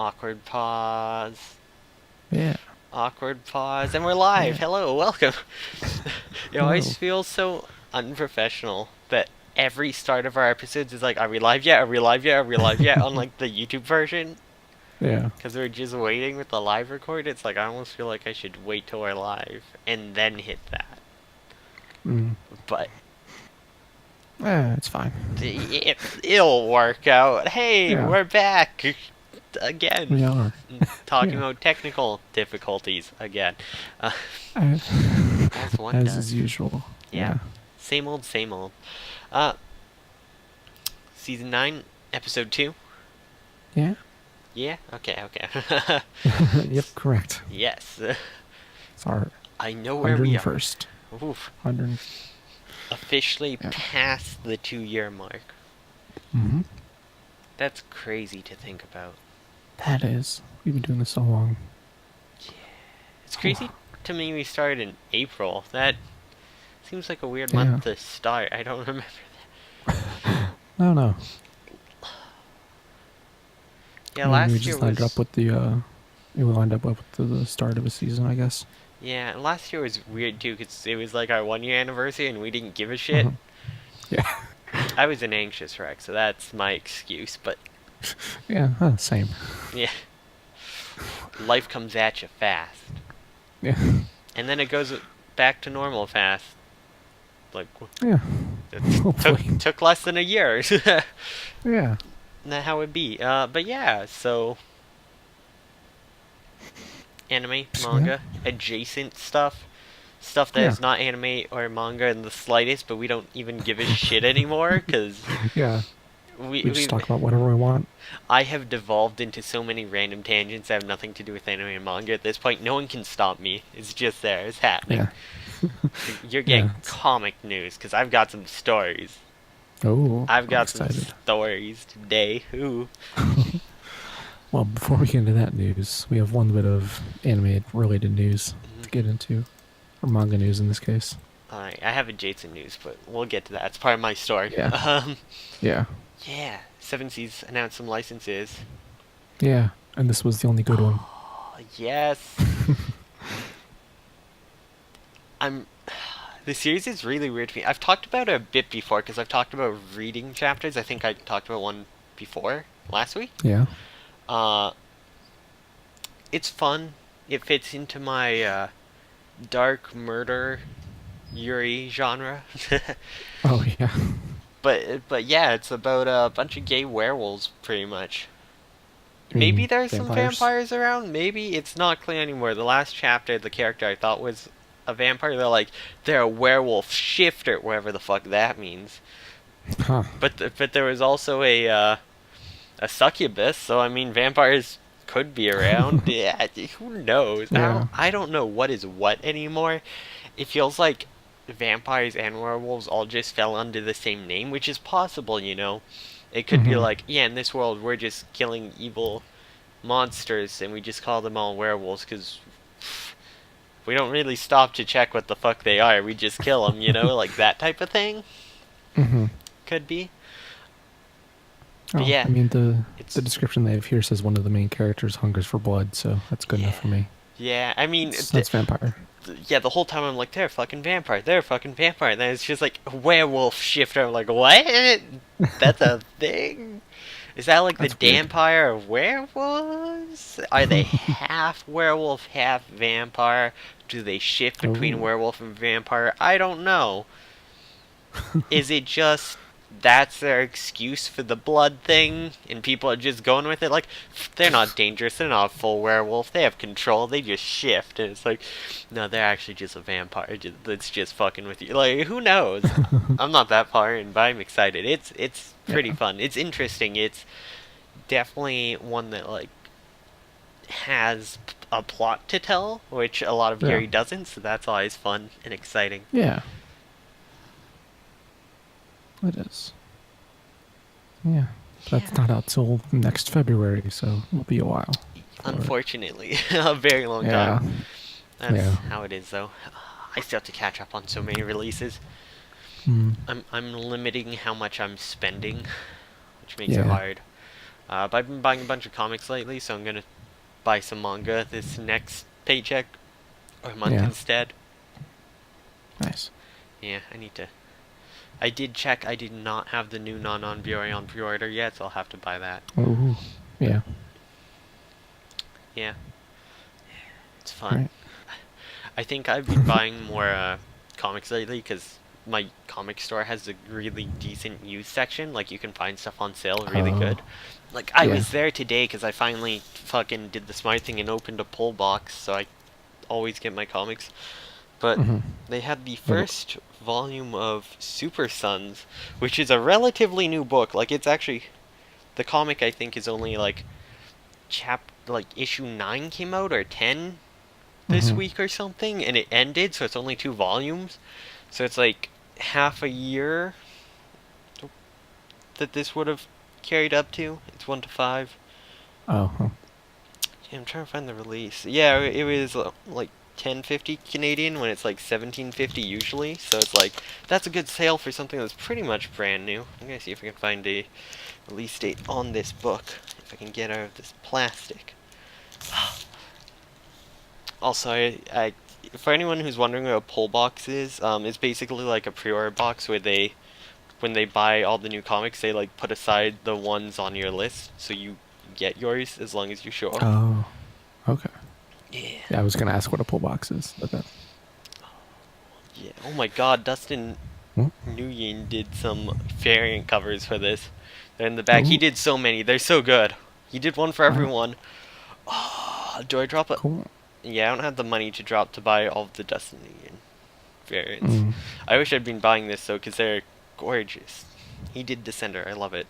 Awkward pause. Yeah. Awkward pause. And we're live. Yeah. Hello, welcome. It Hello. always feels so unprofessional that every start of our episodes is like, are we live yet? Are we live yet? Are we live yet? On like the YouTube version. Yeah. Because we're just waiting with the live record. It's like, I almost feel like I should wait till we're live and then hit that. Mm. But It's fine. it'll work out. Hey, Yeah. we're back again. We are. Talking Yeah. about technical difficulties again. Uh, Uh, as one as does. is usual. Yeah. Same old, same old. Season 9, episode 2. Yeah. Yeah? Okay, okay. Yep, correct. Yes. It's our I know where we are. 101st. Oof. 100. Officially Yeah. past the 2-year mark. Mm-hmm. That's crazy to think about. That is. We've been doing this so long. It's crazy to me we started in April. That seems like a weird Yeah. month to start. I don't remember that. No. Yeah, I mean, last we year just lined was... up with the, we lined up with the start of a season, I guess. Yeah, last year was weird too, because it was like our 1-year anniversary and we didn't give a shit. Yeah. I was an anxious wreck, so that's my excuse, but Yeah, same. yeah. Life comes at you fast. Yeah. And then it goes back to normal fast. Like, Yeah. it took less than a year. Yeah. That's how it be. But yeah, so... Anime, manga, adjacent stuff. Stuff that is not anime or manga in the slightest, but we don't even give a shit anymore, because... Yeah. We just talk about whatever we want. I have devolved into so many random tangents that have nothing to do with anime and manga at this point. No one can stop me. It's just there. It's happening. Yeah. You're getting Yeah. comic news, because I've got some stories. Oh, I've got I'm some excited. stories today. Ooh. Well, before we get into that news, we have one bit of anime-related news to get into, or manga news in this case. Alright, I have adjacent news, but we'll get to that. It's part of my story. Yeah. Yeah. Yeah. Seven Seas announced some licenses. Yeah, and this was the only good one. Oh, yes. The series is really weird to me. I've talked about it a bit before, because I've talked about reading chapters. I think I talked about one before, last week. Yeah. It's fun. It fits into my dark murder Yuri genre. Oh, yeah. But yeah, it's about a bunch of gay werewolves, pretty much. You mean Maybe there's some vampires? vampires around. Maybe it's not clear anymore. The last chapter, the character I thought was a vampire. They're a werewolf shifter, whatever the fuck that means. Huh. But there was also a succubus. So I mean, vampires could be around. Yeah, who knows? Yeah. I don't know what is what anymore. It feels like vampires and werewolves all just fell under the same name, which is possible, you know. It could be like, yeah, in this world we're just killing evil monsters and we just call them all werewolves because we don't really stop to check what the fuck they are. We just kill them, you know, like that type of thing. Mm-hmm. Could be. Oh, But yeah, I mean, the it's... description they have here says one of the main characters hungers for blood, so that's good enough for me. Yeah, I mean... That's vampire. Yeah, the whole time I'm like, they're a fucking vampire, they're a fucking vampire. And then it's just like, werewolf shifter. I'm like, what? That's a thing? Is that like That's the Dampire of werewolves? Are they half werewolf, half vampire? Do they shift between werewolf and vampire? I don't know. Is it just that's their excuse for the blood thing, and people are just going with it? Like, they're not dangerous, they're not a full werewolf, they have control, they just shift. And it's like, no, they're actually just a vampire that's just fucking with you. Like, who knows? I'm not that far in, but I'm excited. It's pretty fun. It's interesting. It's definitely one that, like, has a plot to tell, which a lot of Yuri doesn't, so that's always fun and exciting. Yeah. It is. Yeah. That's not out till next February, so it'll be a while. Unfortunately. A very long time. That's how it is, though. I still have to catch up on so many releases. I'm limiting how much I'm spending, which makes it hard. But I've been buying a bunch of comics lately, so I'm gonna buy some manga this next paycheck or month Yeah. instead. Nice. Yeah, I need to. I did check. I did not have the new Non Biori on pre-order yet, so I'll have to buy that. Ooh. Yeah. Yeah, it's fun. Right. I think I've been buying more comics lately because my comic store has a really decent used section. Like, you can find stuff on sale really Oh. good. Like, I Yeah. was there today because I finally fucking did the smart thing and opened a pull box, so I always get my comics. But Mm-hmm. they had the first volume of Super Sons, which is a relatively new book. Like, it's actually, the comic I think is only like issue 9 came out, or 10 this Mm-hmm. week or something, and it ended, so it's only 2 volumes. So it's like half a year that this would have carried up to. It's 1 to 5. Oh. Huh. Yeah, I'm trying to find the release. Yeah, it was like 10.50 Canadian when it's like 17.50 usually. So it's like, that's a good sale for something that's pretty much brand new. I'm gonna see if I can find a release date on this book, if I can get out of this plastic. Also, I for anyone who's wondering what a pull box is, it's basically like a pre-order box where when they buy all the new comics, they like put aside the ones on your list, so you get yours as long as you show up. Oh. Okay. Yeah. Yeah, I was gonna ask what a pull box is, but that. Yeah. Oh my God, Dustin Hmm? Nguyen did some variant covers for this. They're in the back. He Ooh. did so many. They're so good. He did one for Wow. everyone. Oh, do I drop it? Cool. Yeah, I don't have the money to drop to buy all of the Dustin Nguyen variants. Mm. I wish I'd been buying this though, because they're gorgeous. He did Descender. I love it.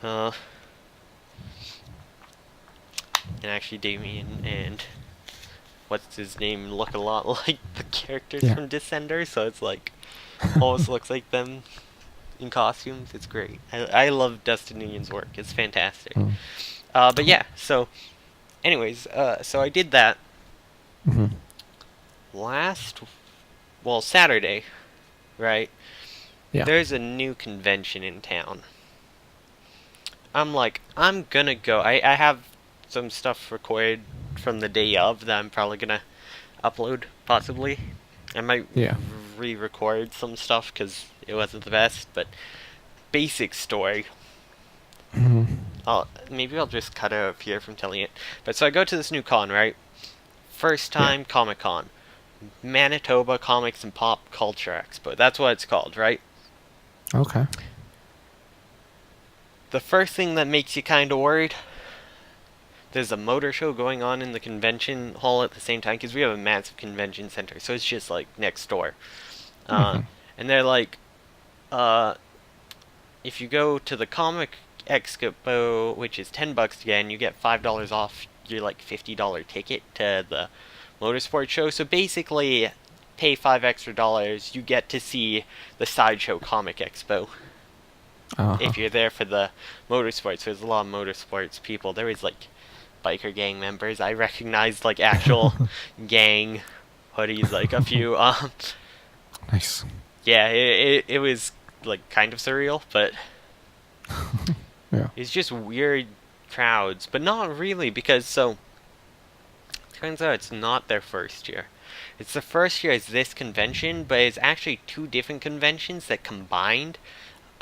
And actually, Damien and what's his name look a lot like the characters Yeah. from Descender, so it's like almost looks like them in costumes. It's great. I love Dustin Nguyen's work. It's fantastic. Mm. But yeah, so anyways, so I did that Mm-hmm. Saturday, right? Yeah. There's a new convention in town. I'm like, I'm gonna go. I have some stuff recorded from the day of that I'm probably gonna upload, possibly. I might Yeah. re-record some stuff because it wasn't the best, but basic story. Mm-hmm. Maybe I'll just cut out here from telling it. But so I go to this new con, right? First time Comic Con. Manitoba Comics and Pop Culture Expo. That's what it's called, right? Okay. The first thing that makes you kind of worried, there's a motor show going on in the convention hall at the same time, because we have a massive convention center, so it's just like next door. Mm-hmm. And they're like, if you go to the Comic Expo, which is $10 again, you get $5 off your like $50 ticket to the motorsport show. So basically, pay $5 extra, you get to see the Sideshow Comic Expo. Uh-huh. If you're there for the motorsports, there's a lot of motorsports people. There was like biker gang members. I recognized like actual gang hoodies, like a few. Nice. Yeah, it was like kind of surreal, but Yeah. it's just weird crowds, but not really, because so turns out it's not their first year. It's the first year as this convention, but it's actually 2 different conventions that combined,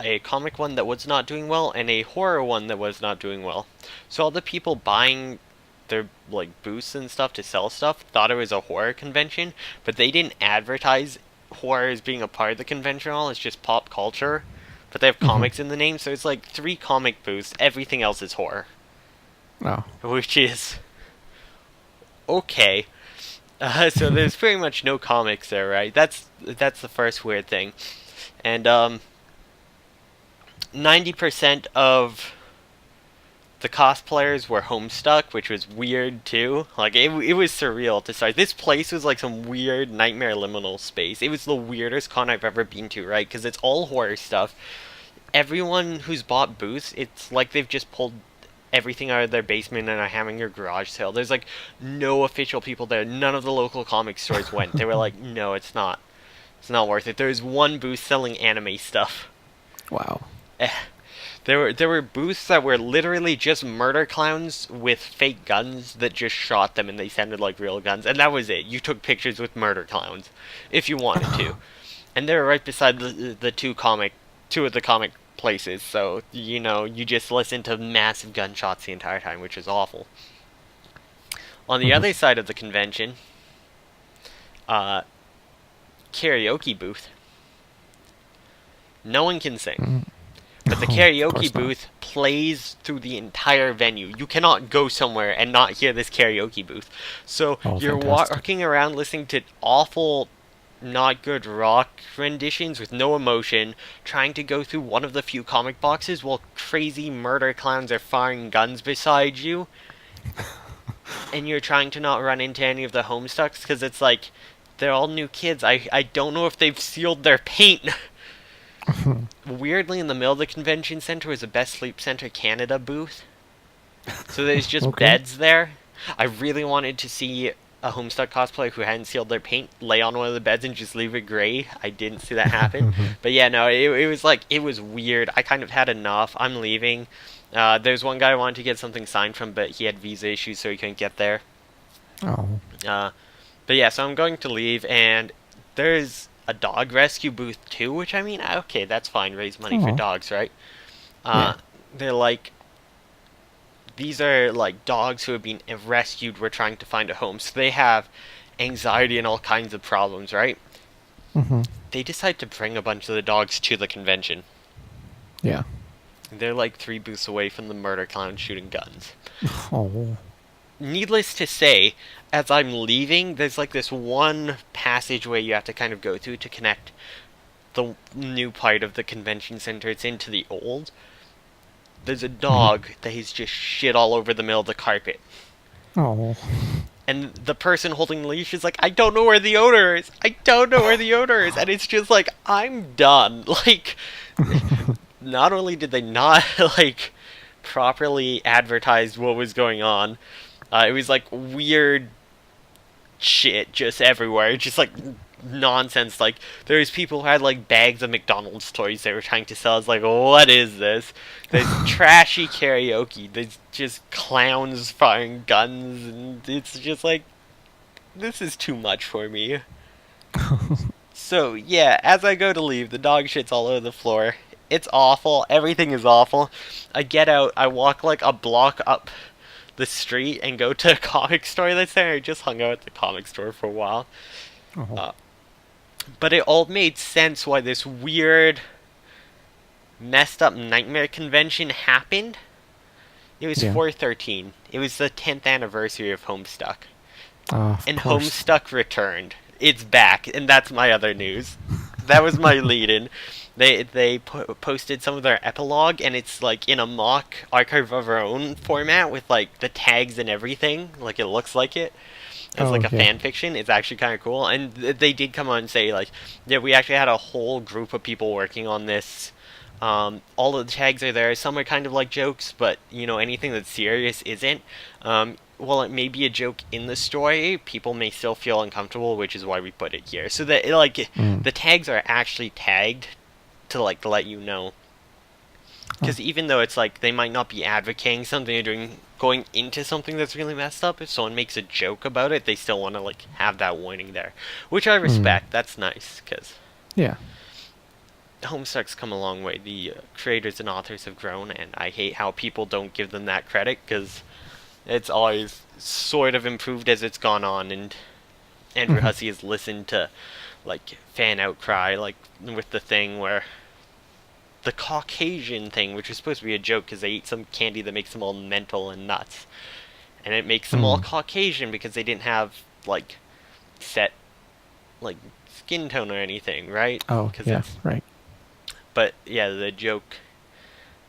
a comic one that was not doing well and a horror one that was not doing well. So all the people buying their like booths and stuff to sell stuff thought it was a horror convention, but they didn't advertise horror as being a part of the convention at all. It's just pop culture, but they have comics in the name, so it's like 3 comic booths. Everything else is horror, Oh. which is okay. So there's pretty much no comics there, right? That's the first weird thing. And 90% of the cosplayers were homestuck, which was weird too. Like, it was surreal to start. This place was like some weird nightmare liminal space. It was the weirdest con I've ever been to, right? Because it's all horror stuff. Everyone who's bought booths, it's like they've just pulled everything out of their basement and are having a garage sale. There's like no official people there. None of the local comic stores went. They were like, no, it's not worth it. There's one booth selling anime stuff. Wow. There were booths that were literally just murder clowns with fake guns that just shot them and they sounded like real guns, and that was it. You took pictures with murder clowns if you wanted to, and they were right beside two of the comic places. So you just listened to massive gunshots the entire time, which is awful. On the other side of the convention, uh, karaoke booth. No one can sing. But the karaoke booth plays through the entire venue. You cannot go somewhere and not hear this karaoke booth. So you're walking around listening to awful, not good rock renditions with no emotion, trying to go through one of the few comic boxes while crazy murder clowns are firing guns beside you. And you're trying to not run into any of the Homestucks because it's like, they're all new kids. I don't know if they've sealed their paint. Weirdly, in the middle of the convention center was a Best Sleep Center Canada booth. So there's just beds there. I really wanted to see a Homestuck cosplayer who hadn't sealed their paint lay on one of the beds and just leave it gray. I didn't see that happen. But yeah, no, it was like, it was weird. I kind of had enough. I'm leaving. There's one guy I wanted to get something signed from, but he had visa issues, so he couldn't get there. Oh. But yeah, so I'm going to leave, and there's a dog rescue booth too, which, I mean, okay, that's fine, raise money for dogs, right? Yeah. They're like, these are like dogs who have been rescued, we're trying to find a home, so they have anxiety and all kinds of problems, right? They decide to bring a bunch of the dogs to the convention. Yeah. They're like 3 booths away from the murder clown shooting guns. Oh. Needless to say, as I'm leaving, there's like this one passageway you have to kind of go through to connect the new part of the convention center. It's into the old. There's a dog that has just shit all over the middle of the carpet. Oh. And the person holding the leash is like, I don't know where the odor is. I don't know where the odor is. And it's just like, I'm done. Like, not only did they not, like, properly advertise what was going on, it was like weird shit just everywhere. Just like nonsense. Like, there's people who had like bags of McDonald's toys they were trying to sell. It's like, what is this? There's trashy karaoke. There's just clowns firing guns, and it's just like, this is too much for me. So yeah, as I go to leave, the dog shit's all over the floor. It's awful. Everything is awful. I get out. I walk like a block up the street and go to a comic store that's there. I just hung out at the comic store for a while. But it all made sense why this weird, messed up nightmare convention happened. It was 4/13. It was the 10th anniversary of Homestuck. And Homestuck returned. It's back, and that's my other news. That was my lead-in. They posted some of their epilogue, and it's like in a mock Archive of Our Own format with like the tags and everything. Like, it looks like it. As like a fan fiction. It's actually kind of cool. And they did come on and say, like, yeah, we actually had a whole group of people working on this. All of the tags are there. Some are kind of like jokes, but, you know, anything that's serious isn't. While it may be a joke in the story, people may still feel uncomfortable, which is why we put it here. So that, like, the tags are actually tagged to, like, let you know. Because even though it's like they might not be advocating something or going into something that's really messed up, if someone makes a joke about it, they still want to like have that warning there, which I respect. That's nice, because Homestuck's come a long way. The creators and authors have grown, and I hate how people don't give them that credit, because it's always sort of improved as it's gone on, and Andrew Hussey has listened to like fan outcry, like with the thing where the Caucasian thing, which was supposed to be a joke because they eat some candy that makes them all mental and nuts. And it makes them all Caucasian because they didn't have, like, set, like, skin tone or anything, right? Oh, yeah, right. But, yeah, the joke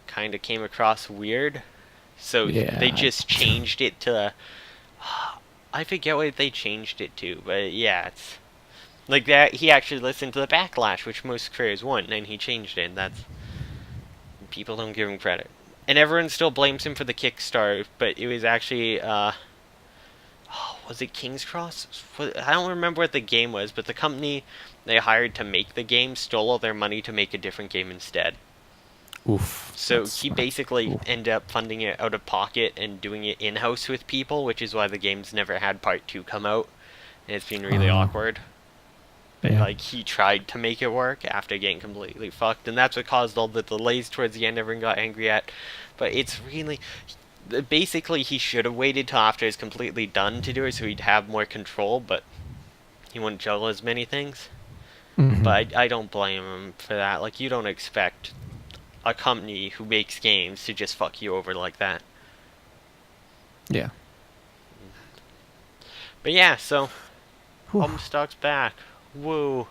kind of came across weird. So they just changed it to... I forget what they changed it to, but yeah, it's... Like that, he actually listened to the backlash, which most creators wouldn't, and he changed it, and that's... People don't give him credit. And everyone still blames him for the Kickstarter, but it was actually, was it King's Cross? I don't remember what the game was, but the company they hired to make the game stole all their money to make a different game instead. Oof. So That's he basically oof. ended up funding it out of pocket and doing it in-house with people, which is why the game's never had part 2 come out. And it's been really awkward. But, Yeah. like, he tried to make it work after getting completely fucked, and that's what caused all the delays towards the end everyone got angry at. But it's really... Basically, he should have waited till after it's completely done to do it so he'd have more control, but he wouldn't juggle as many things. But I don't blame him for that. Like, you don't expect a company who makes games to just fuck you over like that. Yeah. But yeah, so Whew. Homestuck's back. Woo.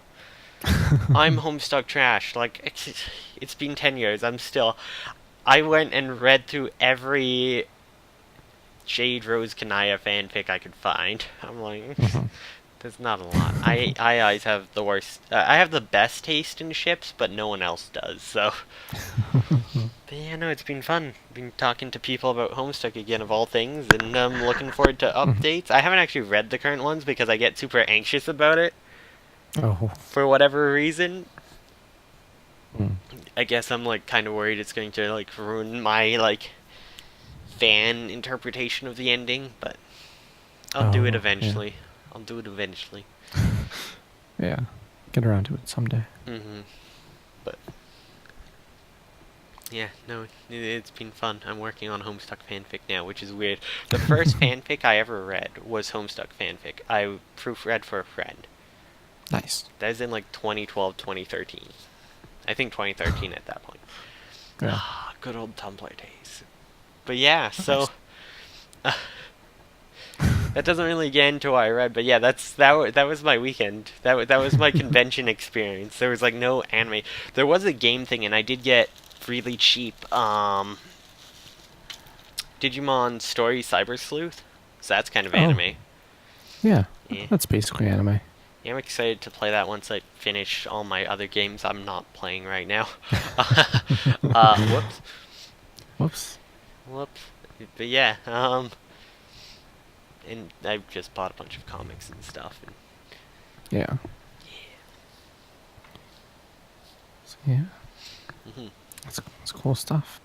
I'm Homestuck trash. Like, it's been 10 years. I went and read through every Jade Rose Kanaya fanfic I could find. I'm like, there's not a lot. I always have the worst. I have the best taste in ships, but no one else does. So, but yeah, no, it's been fun. Been talking to people about Homestuck again, of all things, and I'm looking forward to updates. I haven't actually read the current ones because I get super anxious about it Oh. for whatever reason. Mm. I guess I'm like kind of worried it's going to like ruin my like fan interpretation of the ending, but I'll do it eventually. Yeah. I'll do it eventually. Yeah. Get around to it someday. But yeah, no, it's been fun. I'm working on Homestuck fanfic now, which is weird. The first fanfic I ever read was Homestuck fanfic. I proofread for a friend. Nice. That was in like 2012, 2013. I think 2013 at that point. Yeah. Good old Tumblr days. But yeah, so that doesn't really get into what I read, but yeah, that was my weekend. That was my convention experience. There was like no anime. There was a game thing, and I did get really cheap Digimon Story Cyber Sleuth. So that's kind of anime. Yeah. Yeah. That's basically anime. Yeah, I'm excited to play that once I finish all my other games I'm not playing right now. Whoops. Whoops. Whoops. But yeah, and I just bought a bunch of comics and stuff. And Yeah. So, yeah. That's cool stuff.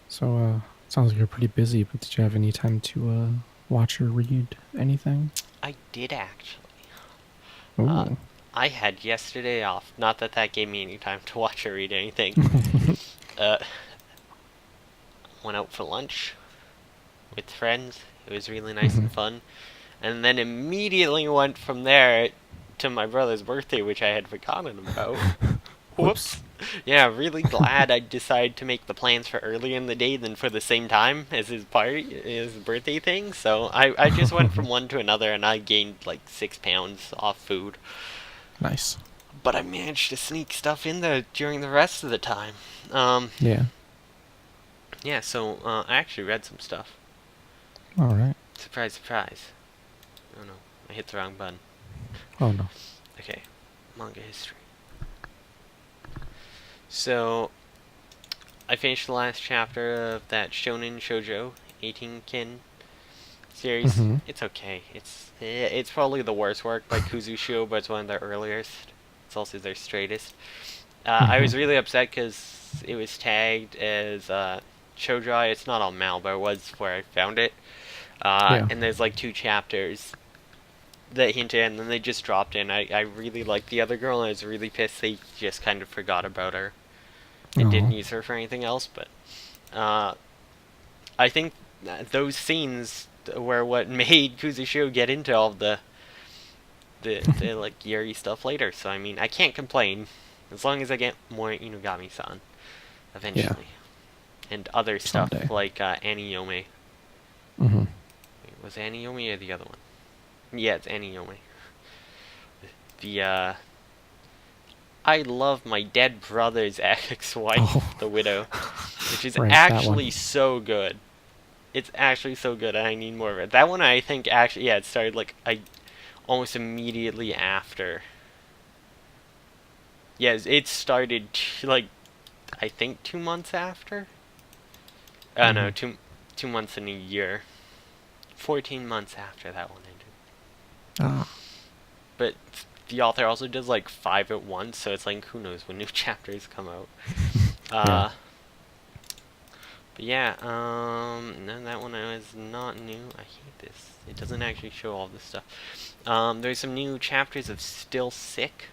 So, sounds like you're pretty busy, but did you have any time to watch or read anything? I did actually. Ooh. I had yesterday off. Not that that gave me any time to watch or read anything. Went out for lunch with friends. It was really nice and fun. And then immediately went from there to my brother's birthday, which I had forgotten about. Whoops. Yeah, really glad I decided to make the plans for earlier in the day than for the same time as his birthday thing. So I just went from one to another, and I gained like 6 pounds off food. Nice. But I managed to sneak stuff in there during the rest of the time. Yeah. Yeah, so I actually read some stuff. All right. Surprise, surprise. Oh no, I hit the wrong button. Oh no. Okay, manga history. So, I finished the last chapter of that Shonen Shoujo 18-kin series. It's okay. It's probably the worst work by Kuzushio, but it's one of their earliest. It's also their straightest. I was really upset because it was tagged as Shoujo. It's not on Mal, but it was where I found it. And there's like 2 chapters that hint at, and then they just dropped in. I really liked the other girl, and I was really pissed they just kind of forgot about her and didn't use her for anything else. But I think those scenes were what made Kuzushio get into all the like Yuri stuff later. So I mean, I can't complain as long as I get more Inugami-san eventually, and other stuff like Annie Yome. Wait, was it Annie Yome or the other one? Yeah, it's Annie Yome. I love my dead brother's ex-wife, the widow, which is actually so good. It's actually so good, and I need more of it. That one, I think, actually, it started like almost immediately after. Yes, it started like I think 2 months after. No, 2 months and a year. 14 months after that one ended. But the author also does like 5 at once, so it's like who knows when new chapters come out. Yeah. Uh, but yeah, no, that one was not new. I hate this. It doesn't actually show all this stuff. There's some new chapters of Still Sick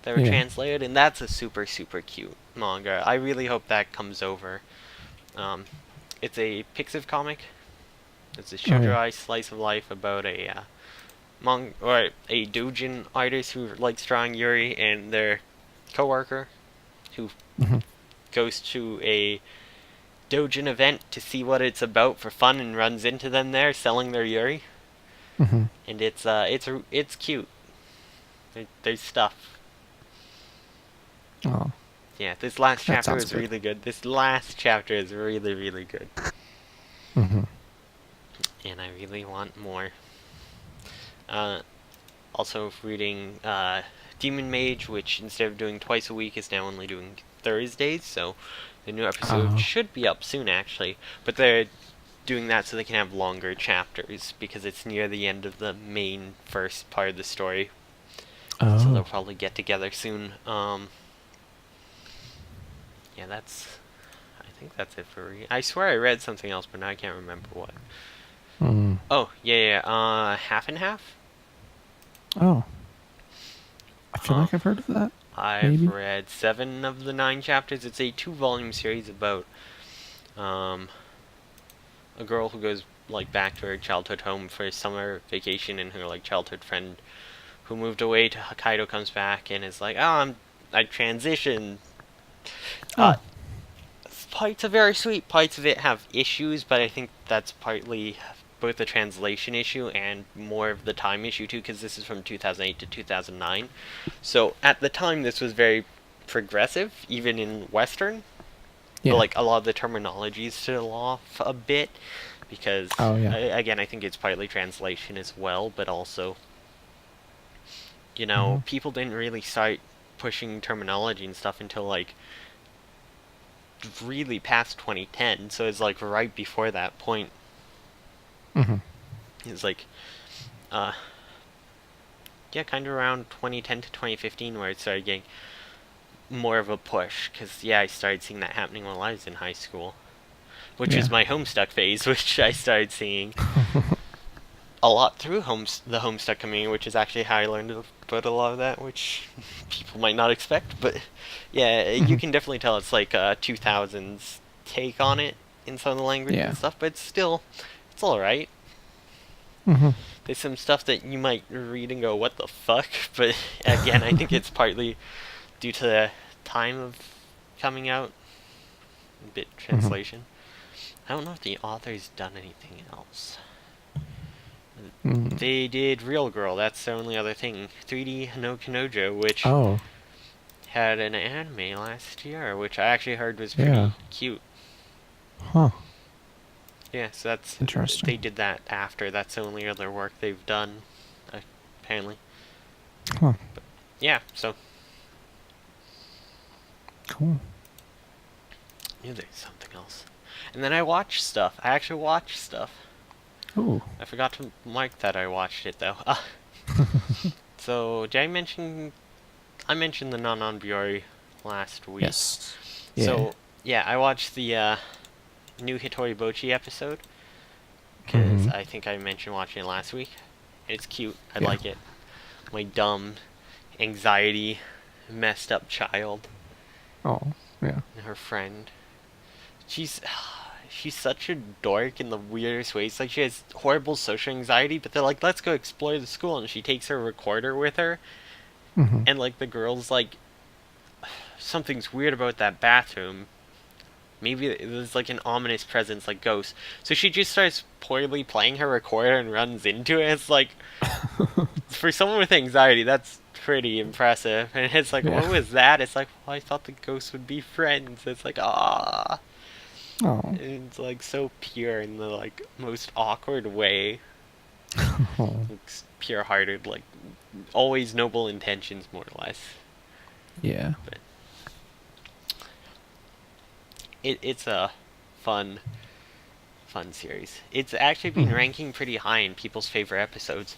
that were Yeah. translated, and that's a super, super cute manga. I really hope that comes over. Um, it's a Pixiv comic. It's a Oh yeah. shoujo slice of life about a or a doujin artist who likes drawing Yuri and their coworker who Hmm. goes to a doujin event to see what it's about for fun and runs into them there selling their Yuri. Hmm. And it's cute. There's stuff. Oh, Yeah, this last that chapter sounds is good. really good. This last chapter is really, really good. Hmm. And I really want more. Uh, Also reading Demon Mage, which instead of doing twice a week is now only doing Thursdays, so the new episode Oh. should be up soon actually. But they're doing that so they can have longer chapters because it's near the end of the main first part of the story. So they'll Oh. probably get together soon. Yeah, I think that's it for I swear I read something else, but now I can't remember what. Mm. Oh, yeah, yeah, half and half? Oh. I feel Uh, like I've heard of that. I've Maybe. read 7 of the 9 chapters. It's a 2-volume series about um, a girl who goes like back to her childhood home for summer vacation, and her like childhood friend who moved away to Hokkaido comes back and is like, "Oh, I transitioned." Uh, Oh. Parts are very sweet. Parts of it have issues, but I think that's partly both a translation issue and more of the time issue too, because this is from 2008 to 2009. So at the time, this was very progressive, even in Western. But Yeah. like a lot of the terminology is still off a bit, because Oh yeah. again, I think it's partly translation as well, but also, Hmm. people didn't really start pushing terminology and stuff until like really past 2010. So it's like right before that point. Hmm. It's like, uh, yeah, kind of around 2010 to 2015 where it started getting more of a push. Because, yeah, I started seeing that happening while I was in high school, which was Yeah. my Homestuck phase, which I started seeing a lot through the Homestuck community, which is actually how I learned about a lot of that, which people might not expect. But, yeah, you Hmm. can definitely tell it's like a 2000s take on it in some of the language and Yeah. stuff, but it's alright. Hmm. There's some stuff that you might read and go, what the fuck? But again, I think it's partly due to the time of coming out, bit Hmm. translation. I don't know if the author's done anything else. Mm. They did Real Girl, that's the only other thing. 3D no Kanojo, which Oh. had an anime last year, which I actually heard was Yeah. pretty cute. Huh. Yeah, so they Interesting. did that after. That's the only other work they've done, apparently. Huh. Yeah, so Cool. knew there's something else. And then I watched stuff. I actually watched stuff. Ooh. I forgot to mark that I watched it though. So did I mentioned the Non Biori last week. Yes. Yeah. So yeah, I watched the new Hitori Bochi episode because Hmm. I think I mentioned watching it last week. It's cute. I Yeah. like it. My dumb, anxiety, messed up child Oh. Yeah. and her friend. She's she's such a dork in the weirdest ways. Like she has horrible social anxiety, but they're like, let's go explore the school, and she takes her recorder with her, Hmm. and like the girl's like, something's weird about that bathroom. Maybe there's like an ominous presence, like ghosts. So she just starts poorly playing her recorder and runs into it. It's like, for someone with anxiety, that's pretty impressive. And it's like, Yeah. what was that? It's like, well, I thought the ghosts would be friends. It's like, ah. Oh. It's like so pure in the like most awkward way. Oh. Like, pure-hearted, like always noble intentions, more or less. Yeah. But it's a fun, fun series. It's actually been Hmm. ranking pretty high in people's favorite episodes.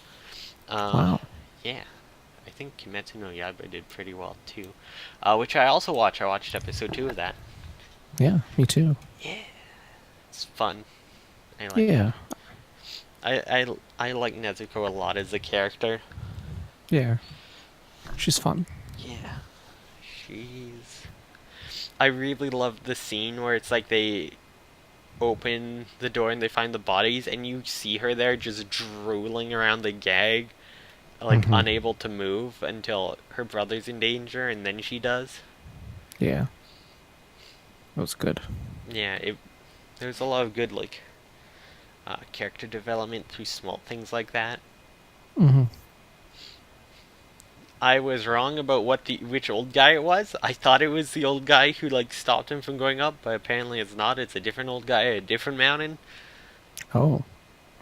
Uh, Wow. yeah. I think Kimetsu no Yaiba did pretty well too. Which I also watched. I watched episode 2 of that. Yeah, me too. Yeah, it's fun. I like it. Yeah, I like Nezuko a lot as a character. yeah. She's fun. Yeah, she's. I really love the scene where it's like they open the door and they find the bodies, and you see her there just drooling around the gag, like Hmm. unable to move until her brother's in danger, and then she does. Yeah, that was good. Yeah, there's a lot of good like character development through small things like that. Hmm. I was wrong about which old guy it was. I thought it was the old guy who like stopped him from going up, but apparently it's not. It's a different old guy at a different mountain. Oh.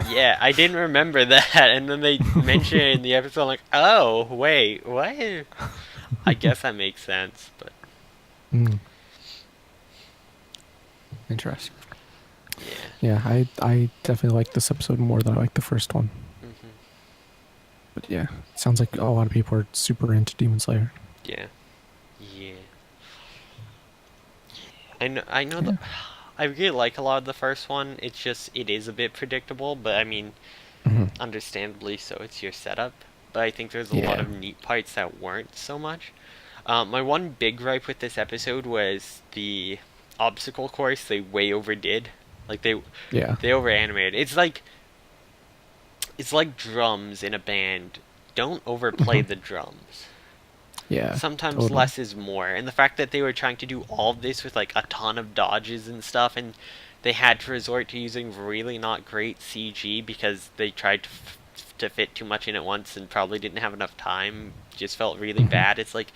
Yeah, I didn't remember that, and then they mentioned it in the episode. I'm like, oh wait, what? I guess that makes sense, but Mm. Interesting. yeah. Yeah, I definitely like this episode more than I like the first one. Hmm. But yeah, it sounds like a lot of people are super into Demon Slayer. Yeah. Yeah. I know Yeah. I really like a lot of the first one. It's just it is a bit predictable, but I mean, Hmm. understandably so. It's your setup. But I think there's a lot Yeah. of neat parts that weren't so much. My one big gripe with this episode was the obstacle course they way overdid. Like Yeah. they over animated. It's like drums in a band. Don't overplay Hmm. the drums. Yeah. Sometimes Totally. less is more. And the fact that they were trying to do all of this with like a ton of dodges and stuff, and they had to resort to using really not great CG because they tried to fit too much in at once and probably didn't have enough time, just felt really Hmm. bad. It's like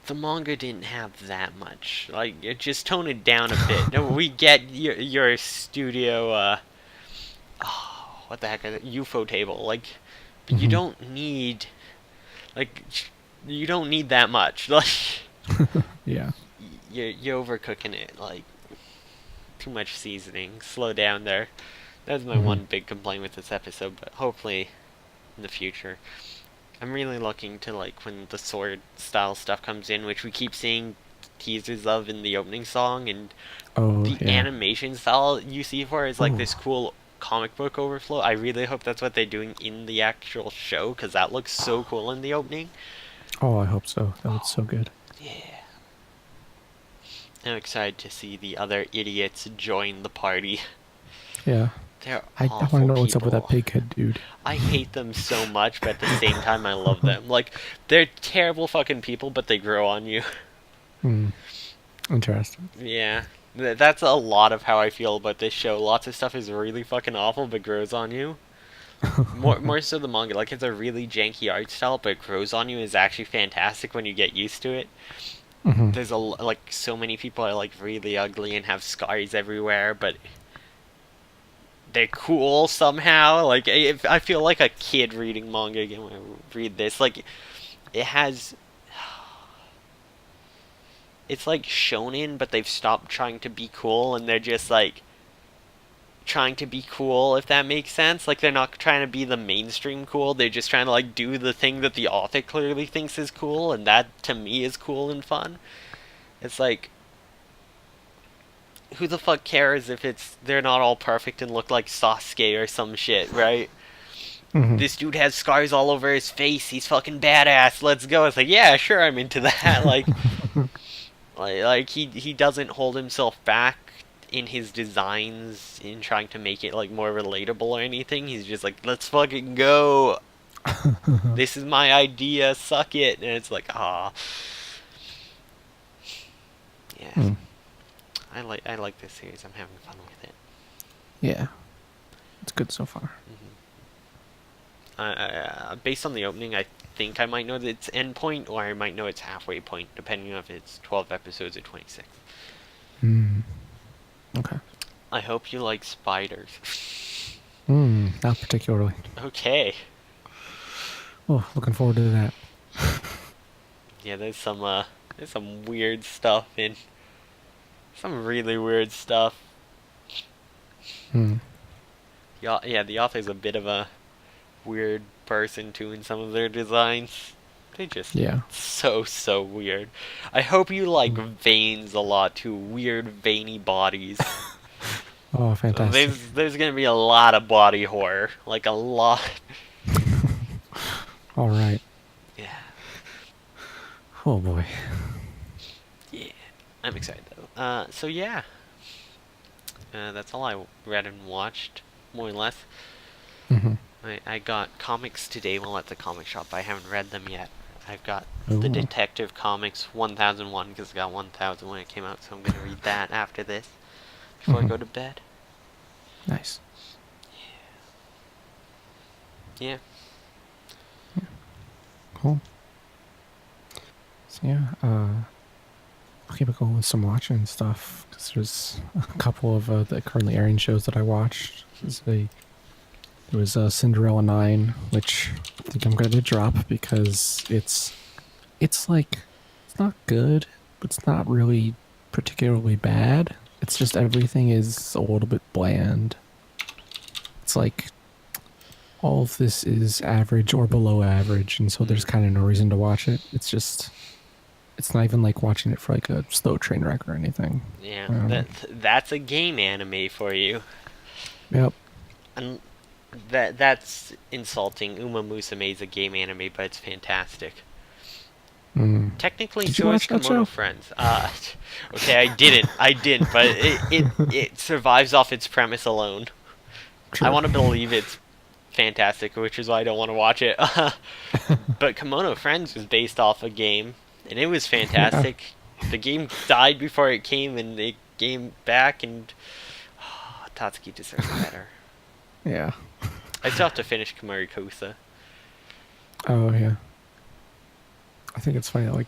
the manga didn't have that much. Like it just toned it down a bit. No, we get your studio oh, what the heck is it? UFO table. Like but you Hmm. don't need like you don't need that much. Like Yeah. you're overcooking it. Like too much seasoning. Slow down there. That's my Hmm. one big complaint with this episode, but hopefully in the future. I'm really looking to like when the sword style stuff comes in, which we keep seeing teasers of in the opening song, and Oh the yeah. animation style you see for it is like Oh. this cool comic book overflow. I really hope that's what they're doing in the actual show because that looks so cool in the opening. Oh, I hope so. That looks so good. Yeah. I'm excited to see the other idiots join the party. Yeah. They're I want to awful know what's up with that people. pig head dude. I hate them so much, but at the same time, I love them. Like, they're terrible fucking people, but they grow on you. Hmm. Interesting. Yeah. That's a lot of how I feel about this show. Lots of stuff is really fucking awful, but grows on you. More so the manga. Like, it's a really janky art style, but grows on you is actually fantastic when you get used to it. Hmm. There's like, so many people are, like, really ugly and have scars everywhere, but they're cool somehow. Like I feel like a kid reading manga again when I read this. Like it has, it's like shonen, but they've stopped trying to be cool and they're just like trying to be cool. If that makes sense. Like they're not trying to be the mainstream cool. They're just trying to like do the thing that the author clearly thinks is cool, and that to me is cool and fun. It's like who the fuck cares if they're not all perfect and look like Sasuke or some shit, right? Hmm. This dude has scars all over his face. He's fucking badass. Let's go. It's like, yeah, sure, I'm into that. Like he doesn't hold himself back in his designs in trying to make it like more relatable or anything. He's just like, let's fucking go. This is my idea. Suck it. And it's like, ah, yeah. Hmm. I like this series. I'm having fun with it. Yeah. It's good so far. Based on the opening, I think I might know its end point, or I might know its halfway point, depending on if it's 12 episodes or 26. Hmm. Okay. I hope you like spiders. Hmm. Not particularly. Okay. Oh, looking forward to that. Yeah, there's some weird stuff in some really weird stuff. Hmm. Yeah, the author's a bit of a weird person too in some of their designs. They just Yeah. so weird. I hope you like veins a lot too. Weird veiny bodies. Oh, fantastic. There's gonna be a lot of body horror, like a lot. All right. Yeah, Oh boy. yeah. I'm excited though. So yeah, that's all I read and watched, more or less. Mm-hmm. I got comics today while at the comic shop. I haven't read them yet. I've got Ooh. the Detective Comics 1001 because I got 1000 when it came out, so I'm gonna read that after this before I go to bed. Nice. Yeah. Cool. So yeah, I'll keep it going with some watching and stuff because there's a couple of the currently airing shows that I watched. There was Cinderella 9, which I think I'm going to drop because it's like it's not good, but it's not really particularly bad. It's just everything is a little bit bland. It's like all of this is average or below average, and so there's kind of no reason to watch it. It's not even like watching it for like a slow train wreck or anything. Yeah, that's a game anime for you. Yep. And that's insulting. Uma Musume is a game anime, but it's fantastic. Technically, Did you so is watch that Kimono show? Friends. Okay, I didn't, but it survives off its premise alone. Sure. I want to believe it's fantastic, which is why I don't want to watch it. But Kimono Friends was based off a game, and it was fantastic. Yeah. The game died before it came, and it came back, and Tatsuki deserves better. Yeah. I still have to finish Kamari Kosa. Oh yeah. I think it's funny. Like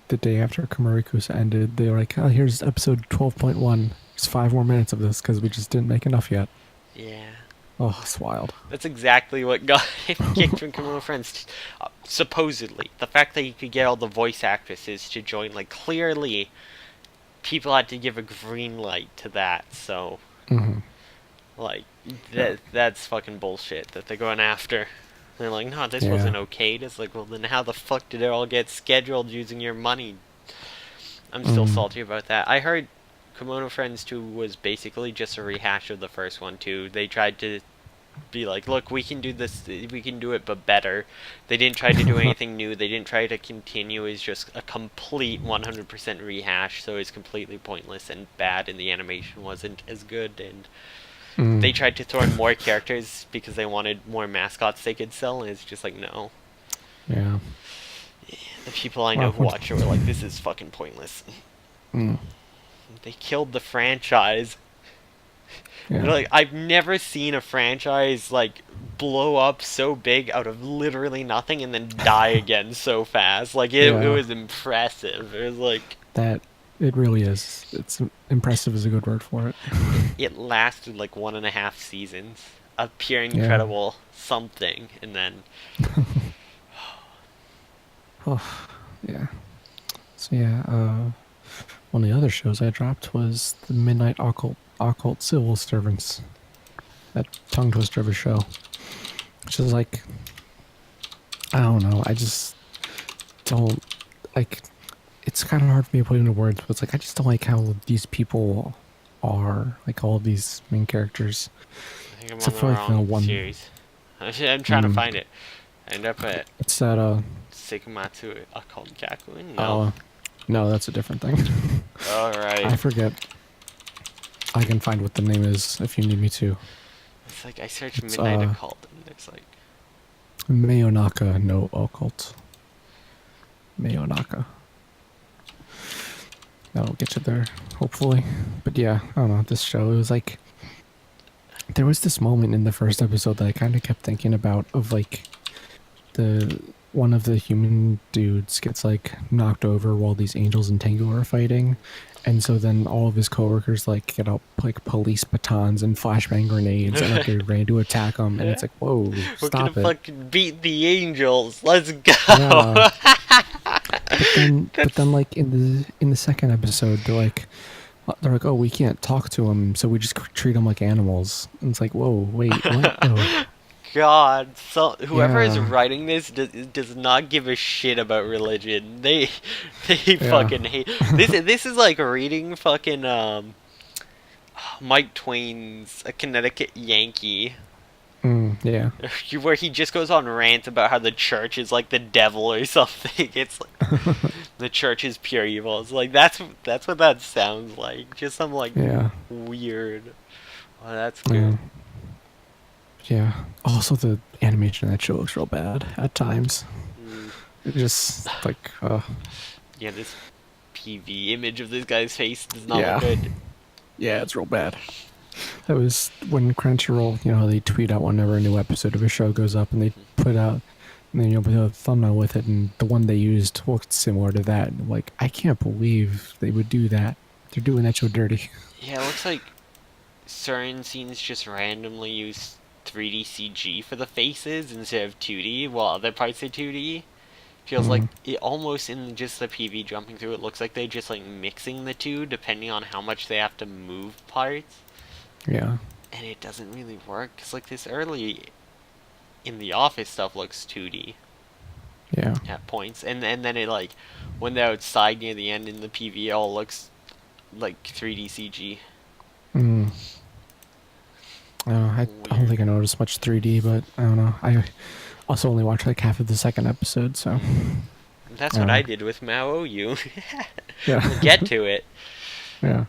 the day after Kamarikusa ended, they were like, "Oh, here's episode 12.1. There's 5 more minutes of this because we just didn't make enough yet." Yeah. Oh, it's wild. That's exactly what got him kicked from Kimono Friends. Supposedly, the fact that you could get all the voice actresses to join, like clearly, people had to give a green light to that. So, like that's fucking bullshit that they're going after. They're like, no, this wasn't okay. It's like, well, then how the fuck did it all get scheduled using your money? I'm still salty about that. I heard Kimono Friends 2 was basically just a rehash of the first one, too. They tried to be like, look, we can do this, we can do it, but better. They didn't try to do anything new. They didn't try to continue. It's just a complete 100% rehash, so it's completely pointless and bad, and the animation wasn't as good, and they tried to throw in more characters because they wanted more mascots they could sell, and it's just like, no. Yeah. The people I know who watch it were like, this is fucking pointless. They killed the franchise. Yeah. Like, I've never seen a franchise, like, blow up so big out of literally nothing and then die again so fast. Like, it was impressive. It was like... It really is. It's impressive is a good word for it. It lasted like 1.5 seasons. A pure incredible something, and then... Oh, yeah. So yeah, one of the other shows I dropped was the Midnight Occult Civil Servants. That tongue twister of a show. Which is like... I don't know, I just don't... Like... It's kind of hard for me to put into words, but it's like I just don't like how these people are, like all of these main characters. I think I'm on the wrong series. I'm trying to find it. I end up at... It's that, Sekamatsu Occult Gakuen? No. No, that's a different thing. Alright. I forget. I can find what the name is if you need me to. It's like I searched Midnight Occult, and it's like... Mayonaka no Occult. Mayonaka. That'll get you there, hopefully. But yeah, I don't know, this show, it was like... There was this moment in the first episode that I kind of kept thinking about, of like... One of the human dudes gets like knocked over while these angels and Tengu are fighting. And so then all of his coworkers like get out like police batons and flashbang grenades and like, they're ready to attack him. And it's like, whoa, we're stop it. We're gonna fucking beat the angels. Let's go. Yeah. But then like in the second episode, they're like, oh, we can't talk to him, so we just treat them like animals. And it's like, whoa, wait, what? Oh. god. So whoever is Yeah, writing this does not give a shit about religion. They yeah, fucking hate this is like reading fucking Mike Twain's A Connecticut Yankee. yeah. Where he just goes on rant about how the church is like the devil or something. It's like the church is pure evil. It's like that's what that sounds like. Just some like Yeah, weird. Oh, that's yeah, good. yeah. Also, the animation of that show looks real bad at times. Mm. It just like, Yeah, this PV image of this guy's face does not look yeah, good. yeah, it's real bad. That was when Crunchyroll, they tweet out whenever a new episode of a show goes up, and they put out, and then put a thumbnail with it, and the one they used looked similar to that. And like, I can't believe they would do that. They're doing that show dirty. Yeah, it looks like certain scenes just randomly use 3D CG for the faces instead of 2D, while other parts are 2D. Feels like Mm, it almost in just the PV jumping through. It looks like they're just like mixing the two depending on how much they have to move parts, yeah, and it doesn't really work because like this early in the office stuff looks 2D yeah. at points, and then it like when they're outside near the end in the PV, it all looks like 3D CG. Mm. I don't Weird. think I noticed much 3D, but I don't know. I also only watched like half of the second episode, so That's I what don't I know. did with Mao You. We'll Yeah, get to it. yeah.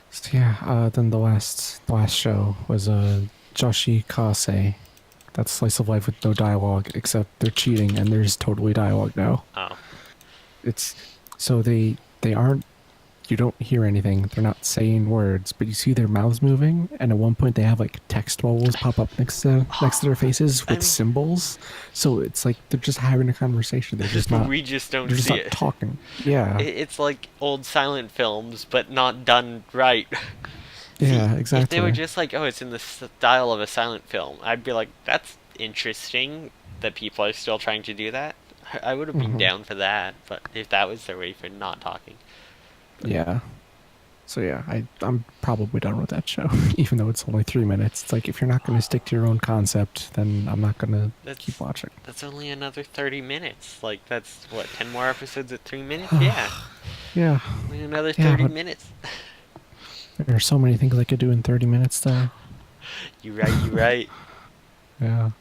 So yeah. Then the last show was Joshi Kase. That's slice of life with no dialogue, except they're cheating and there's totally dialogue now. Oh, It's so they aren't. You don't hear anything. They're not saying words, but you see their mouths moving. And at one point, they have like text bubbles pop up next to their faces with I'm. symbols. So it's like they're just having a conversation. They're just not. We just don't They're just see not it. talking. Yeah. It's like old silent films, but not done right. See, Yeah. if they were Exactly. just like, oh, it's in the style of a silent film, I'd be like, that's interesting that people are still trying to do that. I would have been Hmm. down for that, but if that was their way for not talking. But Yeah. So yeah, I'm probably done with that show, even though it's only 3 minutes. It's like if you're not going to stick to your own concept, then I'm not going to keep that's watching. that's only another 30 minutes. Like, that's, what, 10 more episodes at 3 minutes? Yeah, Yeah. only another Yeah, 30 but minutes. there are so many things I could do in 30 minutes, though. You right, you right. Yeah.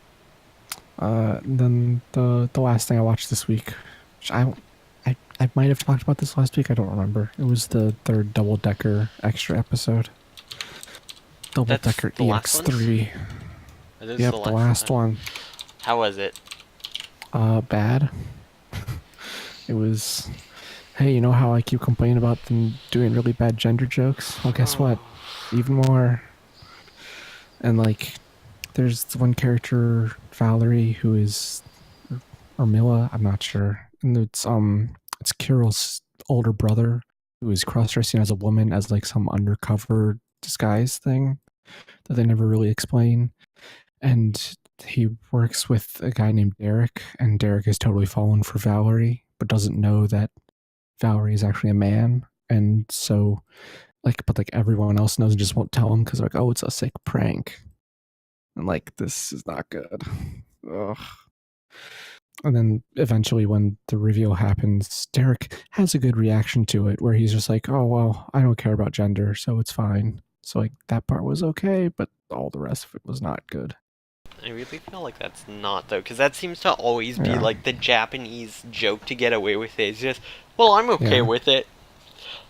Then the last thing I watched this week, which I might have talked about this last week. I don't remember. It was the third double decker extra episode. Double That's decker the last one? EX3. That is the Yep, the last last one. one. How was it? Bad. It was. Hey, you know how I keep complaining about them doing really bad gender jokes? Well, guess what? Oh. Even more. And like, there's one character, Valerie, who is, or Mila, I'm not sure. And it's Kirill's older brother who is cross-dressing as a woman as like some undercover disguise thing that they never really explain. And he works with a guy named Derek, and Derek has totally fallen for Valerie, but doesn't know that Valerie is actually a man. And so, but like everyone else knows and just won't tell him because they're like, oh, it's a sick prank. And like, this is not good. Ugh. And then eventually, when the reveal happens, Derek has a good reaction to it where he's just like, oh, well, I don't care about gender, so it's fine. So, like, that part was okay, but all the rest of it was not good. I really feel like that's not, though, because that seems to always be Yeah. like the Japanese joke to get away with it. It's just, well, I'm okay Yeah. with it.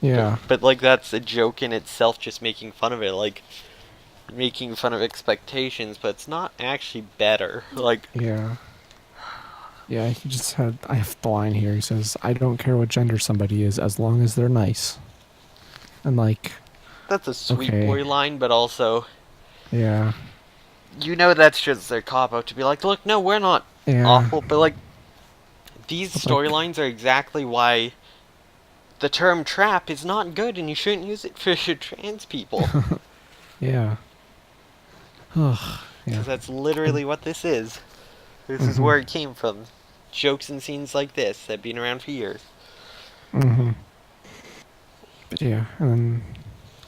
Yeah. But like, that's a joke in itself, just making fun of it. Like, making fun of expectations, but it's not actually better. Like, Yeah. Yeah, he just had. I have the line here. He says, I don't care what gender somebody is as long as they're nice. And, like, that's a sweet okay. boy line, but also, Yeah. you know, that's just their cop out to be like, look, no, we're not Yeah. awful, but like, these But, like, storylines are exactly why the term trap is not good and you shouldn't use it for trans people. yeah. Ugh. Yeah. Because that's literally what this is. This is Mm-hmm. where it came from. Jokes and scenes like this that have been around for years. Mm-hmm. But yeah, and then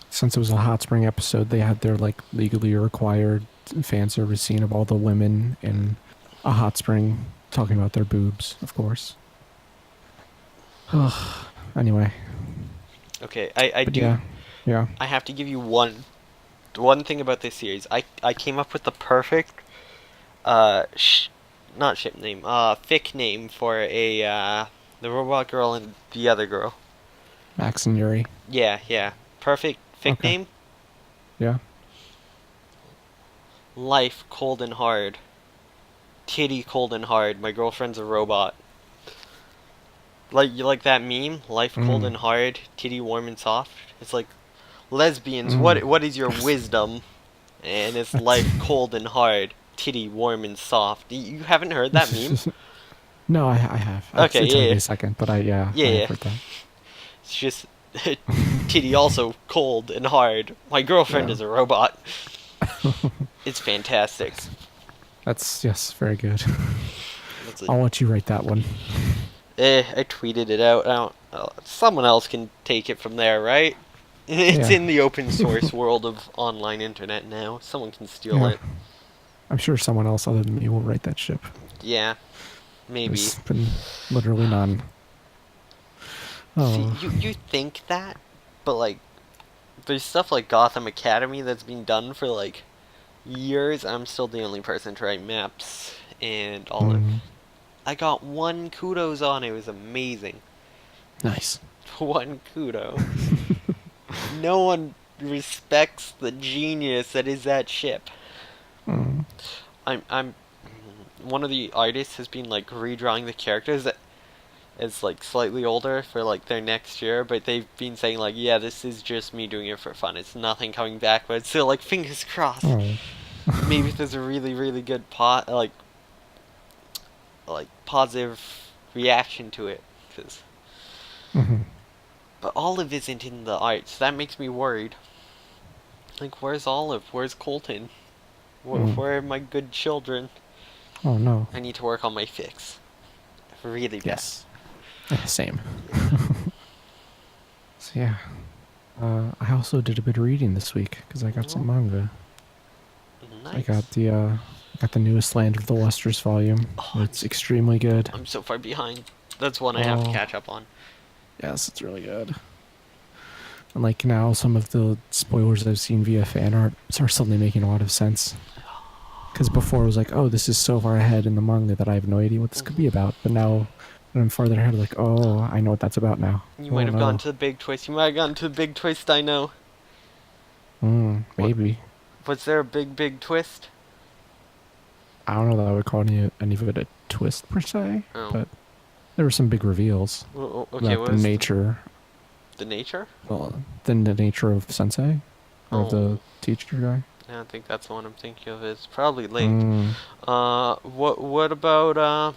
since it was a hot spring episode, they had their like legally required fan service scene of all the women in a hot spring talking about their boobs, of course. Anyway, Okay, I but do. yeah. I have to give you one thing about this series. I came up with the perfect not ship name, fic name for a the robot girl and the other girl. Max and Yuri. Yeah. Perfect fic Okay. name. Yeah. Life cold and hard. Titty cold and hard. My girlfriend's a robot. Like you like that meme? Life cold Mm. and hard. Titty warm and soft. It's like lesbians. Mm. What is your wisdom? And it's life That's cold and hard. Titty warm and soft. You haven't heard that meme? no, I have. Okay, It took yeah, me a second, but I have yeah. heard that. It's just titty also cold and hard. My girlfriend Yeah. is a robot. It's fantastic. That's yes, very good. That's a, I'll let you write that one. I tweeted it out. I don't, someone else can take it from there, right? It's Yeah. in the open source world of online internet now. Someone can steal Yeah. it. I'm sure someone else other than me will write that ship. Yeah, maybe. There's been literally none. See, Oh. you think that, but like, there's stuff like Gotham Academy that's been done for like years. I'm still the only person to write maps and all of. Mm. I got one kudos on it. It was amazing. Nice. One kudo. No one respects the genius that is that ship. Mm. I'm one of the artists has been like redrawing the characters that is like slightly older for like their next year, but they've been saying like, yeah, this is just me doing it for fun. It's nothing coming back, but still like fingers crossed. Oh. Maybe there's a really good like positive reaction to it, cause. Mm-hmm. But Olive isn't in the art, so that makes me worried. Like, where's Olive? Where's Colton? Where are my good children? Oh no. I need to work on my fix. Really bad. Yes. Same. So yeah. I also did a bit of reading this week because I got some manga. Nice. I got the newest Land of the Lustrous volume. Oh, It's extremely good. I'm so far behind. That's one I have to catch up on. Yes, it's really good. And like now, some of the spoilers I've seen via fan art are suddenly making a lot of sense. Because before it was like, oh, this is so far ahead in the manga that I have no idea what this could be about. But now, when I'm farther ahead, like, oh, I know what that's about now. You might have gone to the big twist. You might have gone to the big twist, I know. Maybe. Was there a big twist? I don't know that I would call any of it a twist per se, Oh. but there were some big reveals Okay, about the nature. The nature? Well, then the nature of Sensei, or Oh. the teacher guy. I don't think that's the one I'm thinking of. It's probably late. Mm. What about,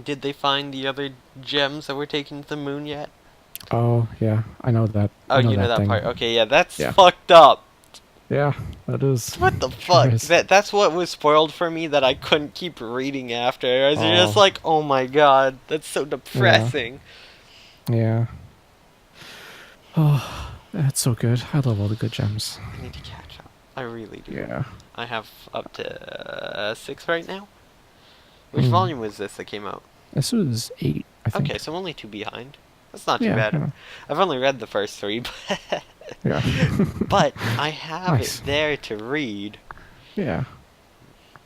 did they find the other gems that were taken to the moon yet? Oh yeah, I know that. Oh, I know you know that thing. part. Okay, yeah, that's Yeah. fucked up. Yeah, that is. What the fuck? is. That's what was spoiled for me that I couldn't keep reading after. I was just Oh. like, oh my god, that's so depressing. Yeah. Oh, that's so good. I love all the good gems. I need to catch up. I really do. Yeah. I have up to 6 right now. Which Mm. volume was this that came out? This was 8, I think. Okay, so I'm only 2 behind. That's not too Yeah, bad. yeah. I've only read the first 3, but Yeah. but I have Nice. it there to read. Yeah.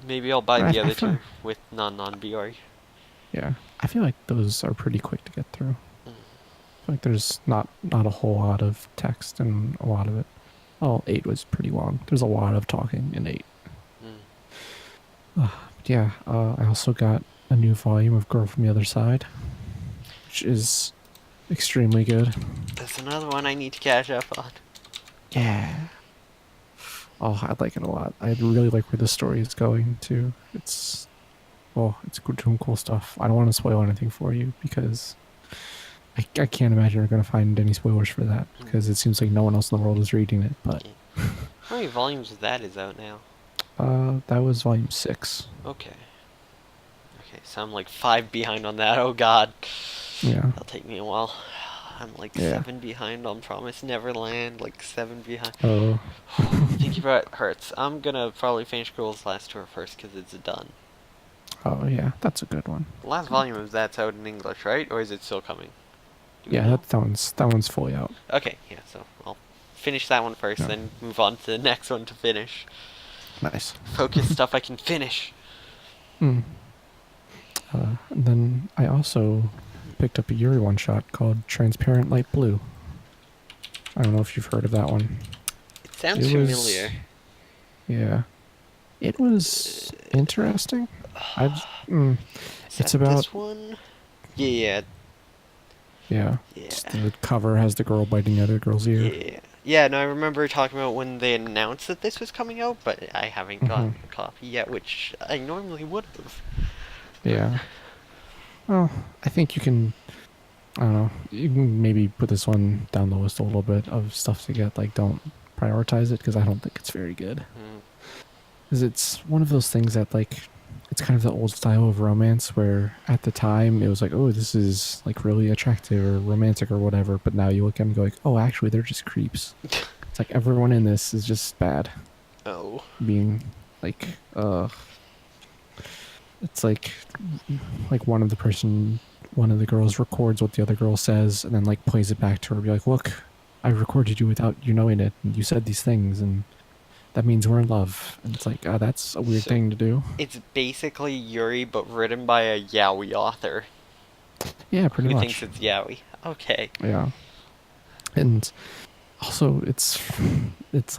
Maybe I'll buy I- the I other feel- 2 with non-BR. Yeah. I feel like those are pretty quick to get through. Mm. I feel like there's not a whole lot of text in a lot of it. Oh, 8 was pretty long. There's a lot of talking in 8. Mm. But yeah, I also got a new volume of Girl from the Other Side, which is extremely good. That's another one I need to catch up on. Yeah. Oh, I like it a lot. I really like where the story is going too. It's doing cool stuff. I don't want to spoil anything for you because I can't imagine you're going to find any spoilers for that because it seems like no one else in the world is reading it. But How many volumes of that is out now? that was volume 6. Okay. Okay, so I'm like 5 behind on that. Oh god. Yeah. That'll take me a while. I'm like Yeah. 7 behind on Promise Neverland, like 7 behind. Oh. Thinking about it hurts. I'm gonna probably finish Girl's Last Tour first because it's done. Oh yeah, that's a good one. The last volume of that's out in English, right? Or is it still coming? Do we Yeah, know? that one's fully out. Okay, yeah, so I'll finish that one first, Yeah. then move on to the next one to finish. Nice. Focus stuff I can finish. Hmm. And then I also picked up a Yuri one-shot called Transparent Light Blue. I don't know if you've heard of that one. It sounds familiar. Yeah. It was interesting. It's about... This one? Yeah. Yeah. Yeah. The cover has the girl biting the other girl's ear. Yeah. Yeah, no, I remember talking about when they announced that this was coming out, but I haven't gotten a copy yet, which I normally would have. Yeah. Well, I think you can... I don't know. You can maybe put this one down the list a little bit of stuff to get. Like, don't prioritize it, because I don't think it's very good. Because it's one of those things that, like, it's kind of the old style of romance where at the time it was like, oh, this is, like, really attractive or romantic or whatever. But now you look at them and go like, oh, actually, they're just creeps. It's like everyone in this is just bad. Oh. Being, like, it's like one of the girls records what the other girl says and then, like, plays it back to her. Be like, look, I recorded you without you knowing it. And you said these things, and that means we're in love. And it's like, that's a weird thing to do. It's basically Yuri, but written by a yaoi author. Yeah, pretty who much. thinks it's yaoi. Okay. Yeah. And also, it's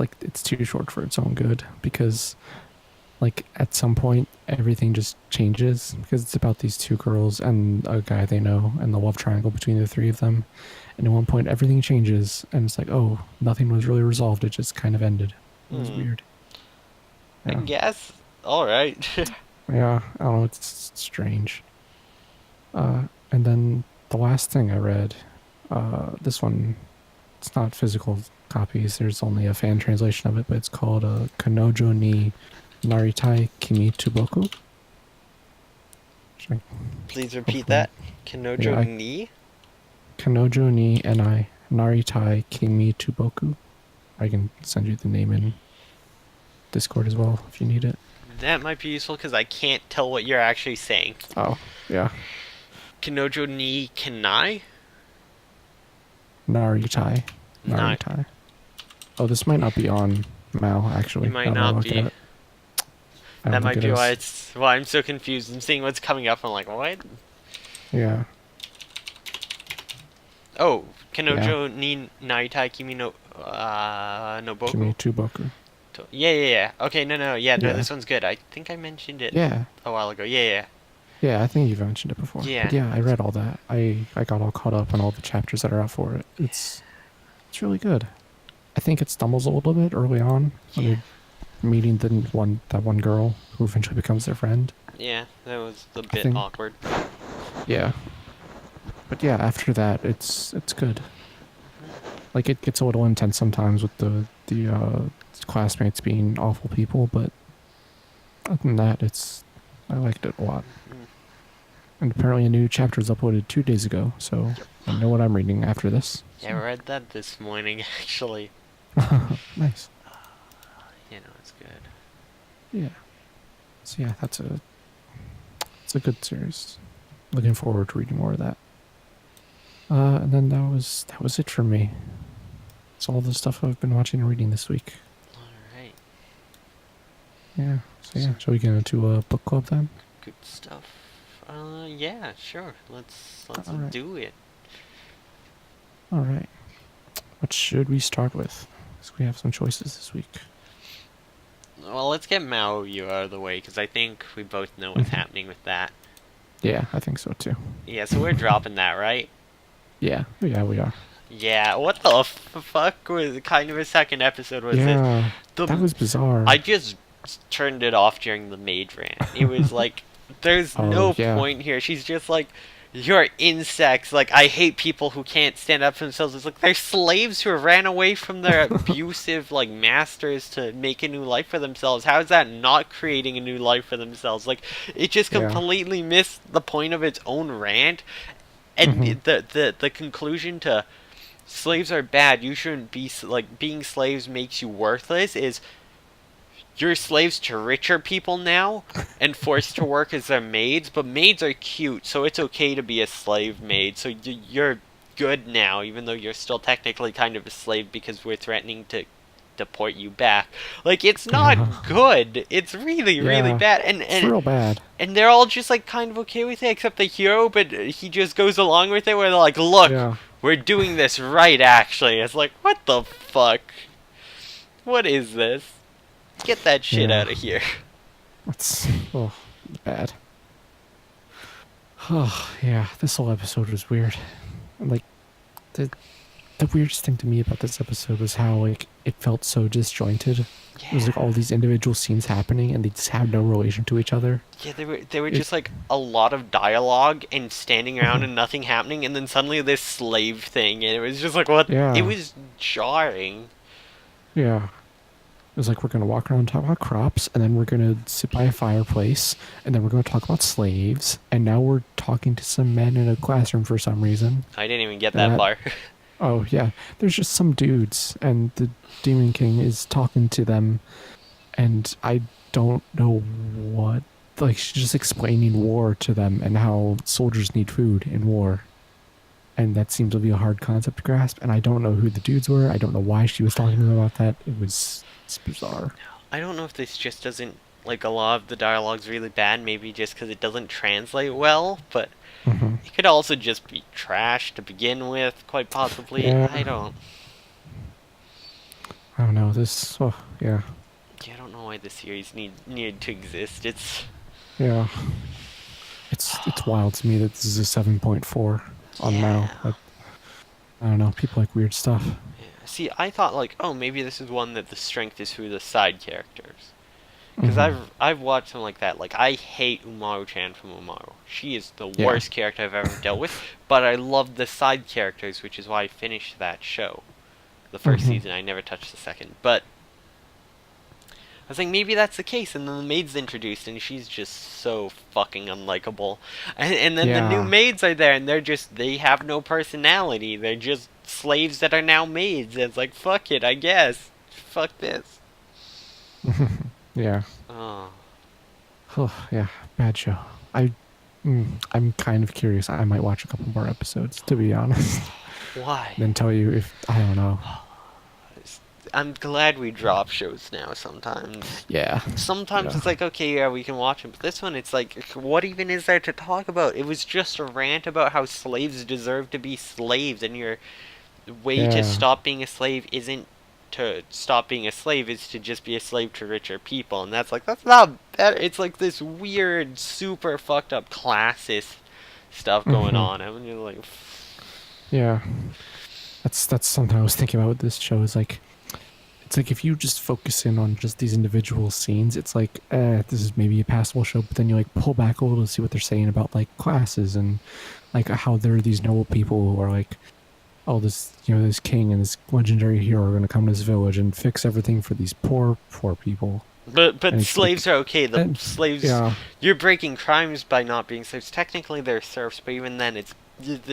like, it's too short for its own good, because, like, at some point, everything just changes, because it's about these two girls and a guy they know, and the love triangle between the three of them. And at one point, everything changes, and it's like, oh, nothing was really resolved. It just kind of ended. It was weird. I guess. Alright. Yeah, I don't know, it's strange. And then the last thing I read, this one, it's not physical copies, there's only a fan translation of it, but it's called Kanojo ni Naritai Kimi to Boku. Please repeat that. Kanojo ni? Kanojo ni Naritai Kimi to Boku. I can send you the name in Discord as well if you need it. That might be useful because I can't tell what you're actually saying. Oh, yeah. Kanojo ni Kanai? Naritai. Naritai. Oh, this might not be on Mal, actually. It might not be. That might be why it's... Well, I'm so confused. I'm seeing what's coming up. I'm like, what? Yeah. Oh, Kanojo ni Naritai Kimi no Boku? Kimi to Boku. Yeah. Okay, no. Yeah, this one's good. I think I mentioned it a while ago. Yeah. Yeah, I think you've mentioned it before. Yeah. But yeah, I read all that. I got all caught up on all the chapters that are out for it. It's really good. I think it stumbles a little bit early on when they're meeting that one girl who eventually becomes their friend. Yeah, that was a bit awkward. Yeah. But yeah, after that, it's good. Like, it gets a little intense sometimes with the classmates being awful people, but other than that, I liked it a lot. And apparently a new chapter was uploaded 2 days ago, so I know what I'm reading after this. Yeah, I read that this morning, actually. Nice. It's good. Yeah. So yeah, it's a good series. Looking forward to reading more of that. And then that was it for me. It's all the stuff I've been watching and reading this week. Alright. Yeah. So yeah, shall we get into a book club then? Good stuff. Yeah, sure. Let's do it. Alright. What should we start with? Because we have some choices this week. Well, let's get Maoyu out of the way, because I think we both know what's happening with that. Yeah, I think so too. Yeah, so we're dropping that, right? Yeah, we are. Yeah, what the fuck was kind of a second episode was this? That was bizarre. I just turned it off during the maid rant. It was like, there's no point here. She's just like, you're insects. Like, I hate people who can't stand up for themselves. It's like, they're slaves who ran away from their abusive, like, masters to make a new life for themselves. How is that not creating a new life for themselves? Like, it just completely missed the point of its own rant. And Mm-hmm. the conclusion to slaves are bad, you shouldn't be like being slaves makes you worthless is you're slaves to richer people now and forced to work as their maids, but maids are cute, so it's okay to be a slave maid. So you're good now, even though you're still technically kind of a slave because we're threatening to deport you back. Like, it's Yeah. not good. It's really, really Yeah. bad. It's real bad. And they're all just like kind of okay with it, except the hero, but he just goes along with it where they're like, look, Yeah. we're doing this right, actually. It's like, what the fuck? What is this? Get that shit Yeah. out of here. It's bad. Oh yeah, this whole episode was weird. Like the the weirdest thing to me about this episode was how like it felt so disjointed. It was like Yeah. all these individual scenes happening and they just have no relation to each other. Yeah, they were It just like a lot of dialogue and standing around mhm. and nothing happening, and then suddenly this slave thing, and it was just like what? It Yeah. was jarring. Yeah. It was like we're gonna walk around and talk about crops, and then we're gonna sit by a fireplace, and then we're gonna talk about slaves, and now we're talking to some men in a classroom for some reason. I didn't even get And that that far. oh yeah, there's just some dudes, and the Demon King is talking to them, and I don't know what. Like she's just explaining war to them and how soldiers need food in war, and that seems to be a hard concept to grasp. And I don't know who the dudes were. I don't know why she was talking to them about that. It's bizarre. I don't know if this just doesn't like a lot of the dialogue's really bad, maybe just because it doesn't translate well, but Hmm. it could also just be trash to begin with, quite possibly. Yeah, I don't know. Yeah, I don't know why the series needed to exist. It's yeah. It's wild to me that this is a 7.4 on now. yeah. I don't know. People like weird stuff. See, I thought like, oh, maybe this is one that the strength is through the side characters. Because Hmm. I've watched something like that. Like I hate Umaru-chan from Umaru. She is the Yeah. worst character I've ever dealt with. But I love the side characters, which is why I finished that show. The first Hmm. season, I never touched the second. But I was like, maybe that's the case. And then the maid's introduced, and she's just so fucking unlikable. And then the new Yeah. maids are there, and they have no personality. They're just slaves that are now maids. And it's like, fuck it, I guess. Fuck this. Yeah. Oh. Oh, yeah. Bad show. I'm kind of curious. I might watch a couple more episodes, to be honest. Why? Then tell you if I don't know. I'm glad we drop shows now sometimes. Yeah. Sometimes Yeah. it's like, okay, yeah, we can watch them. But this one, it's like, what even is there to talk about? It was just a rant about how slaves deserve to be slaves, and your way to Yeah. stop being a slave isn't to stop being a slave, it's to just be a slave to richer people. And that's like, that's not better. It's like this weird, super fucked up classist stuff going Hmm. on. And you're like, Yeah. That's something I was thinking about with this show. Is like it's like if you just focus in on just these individual scenes, it's like, this is maybe a passable show, but then you like pull back a little to see what they're saying about like classes and like how there are these noble people who are like, oh, this king and this legendary hero are going to come to this village and fix everything for these poor people. but And it's like, slaves are okay. The slaves, yeah, you're breaking crimes by not being slaves. Technically, they're serfs, but even then, it's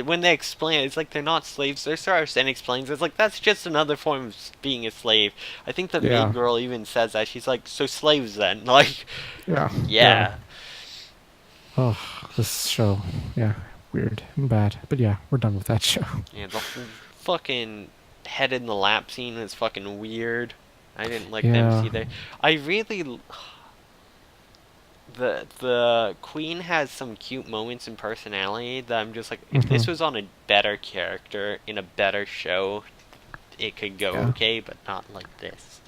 when they explain it, it's like they're not slaves, they're serfs, and explains it's like that's just another form of being a slave. I think the main yeah, girl even says that she's like, so slaves then, like, yeah, yeah. yeah, Oh, this show, yeah, weird and bad. But yeah, we're done with that show. yeah. The whole fucking head in the lap scene is fucking weird. I didn't like them Yeah. see there. I really the queen has some cute moments and personality that I'm just like, if Hmm. this was on a better character in a better show, it could go Yeah. okay, but not like this.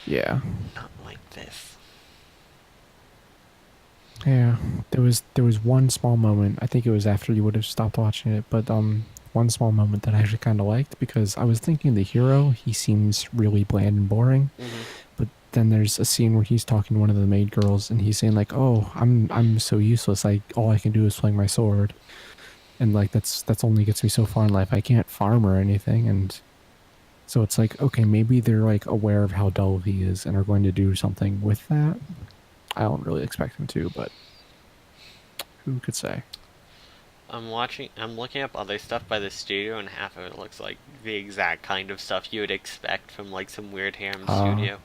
Yeah. Not like this. Yeah. There was one small moment. I think it was after you would have stopped watching it, but one small moment that I actually kind of liked because I was thinking the hero, he seems really bland and boring, Hmm. but then there's a scene where he's talking to one of the maid girls and he's saying like, "Oh, I'm so useless. All I can do is swing my sword." And like that's only gets me so far in life. I can't farm or anything, and so it's like, okay, maybe they're like aware of how dull he is and are going to do something with that. I don't really expect them to, but who could say? I'm looking up other stuff by the studio, and half of it looks like the exact kind of stuff you would expect from like some weird harem Uh, studio.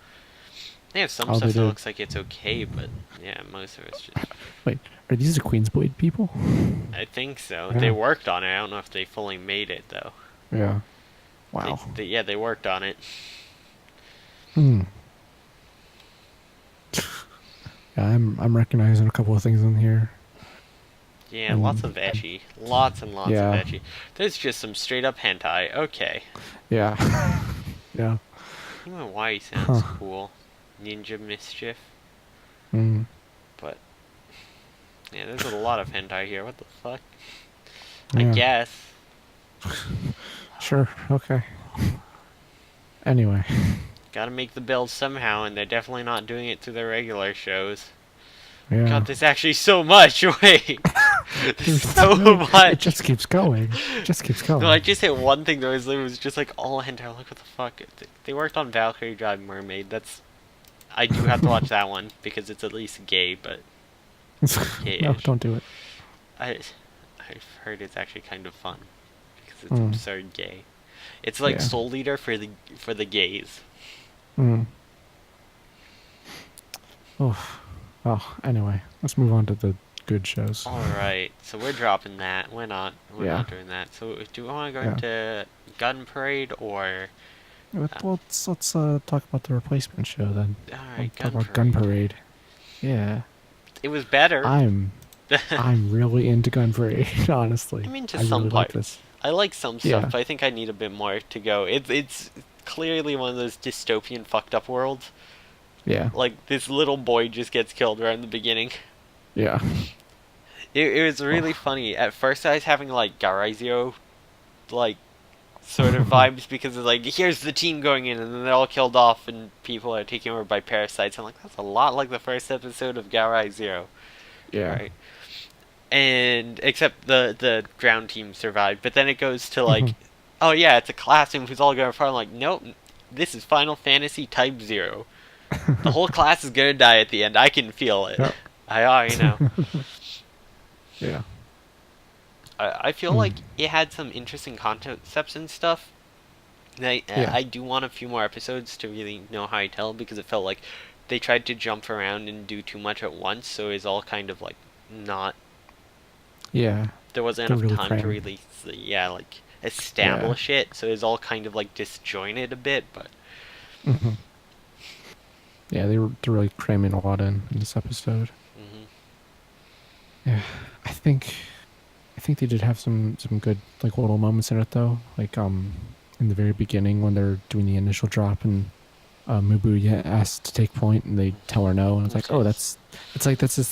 They have some oh, they stuff that did. looks like it's okay, but yeah, most of it's just. Wait, are these the Queensblade people? I think so. They Yeah. worked on it. I don't know if they fully made it though. Yeah. Wow. Yeah, they worked on it. Hmm. Yeah, I'm recognizing a couple of things in here. Yeah, lots And of ecchi. Lots and lots of yeah. ecchi. There's just some straight up hentai. Okay. Yeah. Yeah. Even Y sounds Huh. cool. Ninja Mischief. Mm. But, yeah, there's a lot of hentai here. What the fuck? I Yeah. guess. Sure. Okay. Anyway. Gotta make the bills somehow, and they're definitely not doing it through their regular shows. Yeah. God, there's actually so much. Wait. There's so It much. just keeps going. It just keeps going. No, I just hit one thing. There was just like all hentai. I'm like, what the fuck? They worked on Valkyrie Drive Mermaid. That's. I do have to watch that one because it's at least gay, but No, gay-ish. don't do it. I, I've heard it's actually kind of fun because it's Mm. absurd gay. It's like Yeah. Soul Leader for the gays. Mm. Oh. Well, anyway, let's move on to the good shows. All right, so we're dropping that. We're Yeah. not doing that. So do we want to go Yeah. into Gun Parade or? Let's talk about the replacement show then. All We'll right, talk Gun about Gun Parade. Parade. Yeah. It was better. I'm really into Gun Parade, honestly. I'm into I some really like parts. this. I like some stuff, Yeah. but I think I need a bit more to go. It's clearly one of those dystopian fucked up worlds. Yeah. Like this little boy just gets killed right in the beginning. Yeah. It was really Oh. funny. At first, I was having like Garizio, like sort of vibes because it's like here's the team going in and then they're all killed off and people are taken over by parasites. I'm like that's a lot like the first episode of Garizio, Yeah. right? And except the ground team survived, but then it goes to like, oh yeah, it's a classroom who's all going to fight. I'm like, nope, this is Final Fantasy Type Zero. The whole class is gonna die at the end. I can feel it. Yep. I already know. Yeah. I feel Hmm. like it had some interesting concepts and stuff. And Yeah. I do want a few more episodes to really know how I tell because it felt like they tried to jump around and do too much at once, so it's all kind of like not. Yeah. There wasn't They're enough really time to cramming. really, yeah, like establish it. So it's all kind of like disjointed a bit, but. Hmm. Yeah, they're really cramming a lot in this episode. Hmm. Yeah. I think they did have some good like little moments in it though. Like in the very beginning when they're doing the initial drop and Mubuya asks to take point and they tell her no and it's like, oh, that's this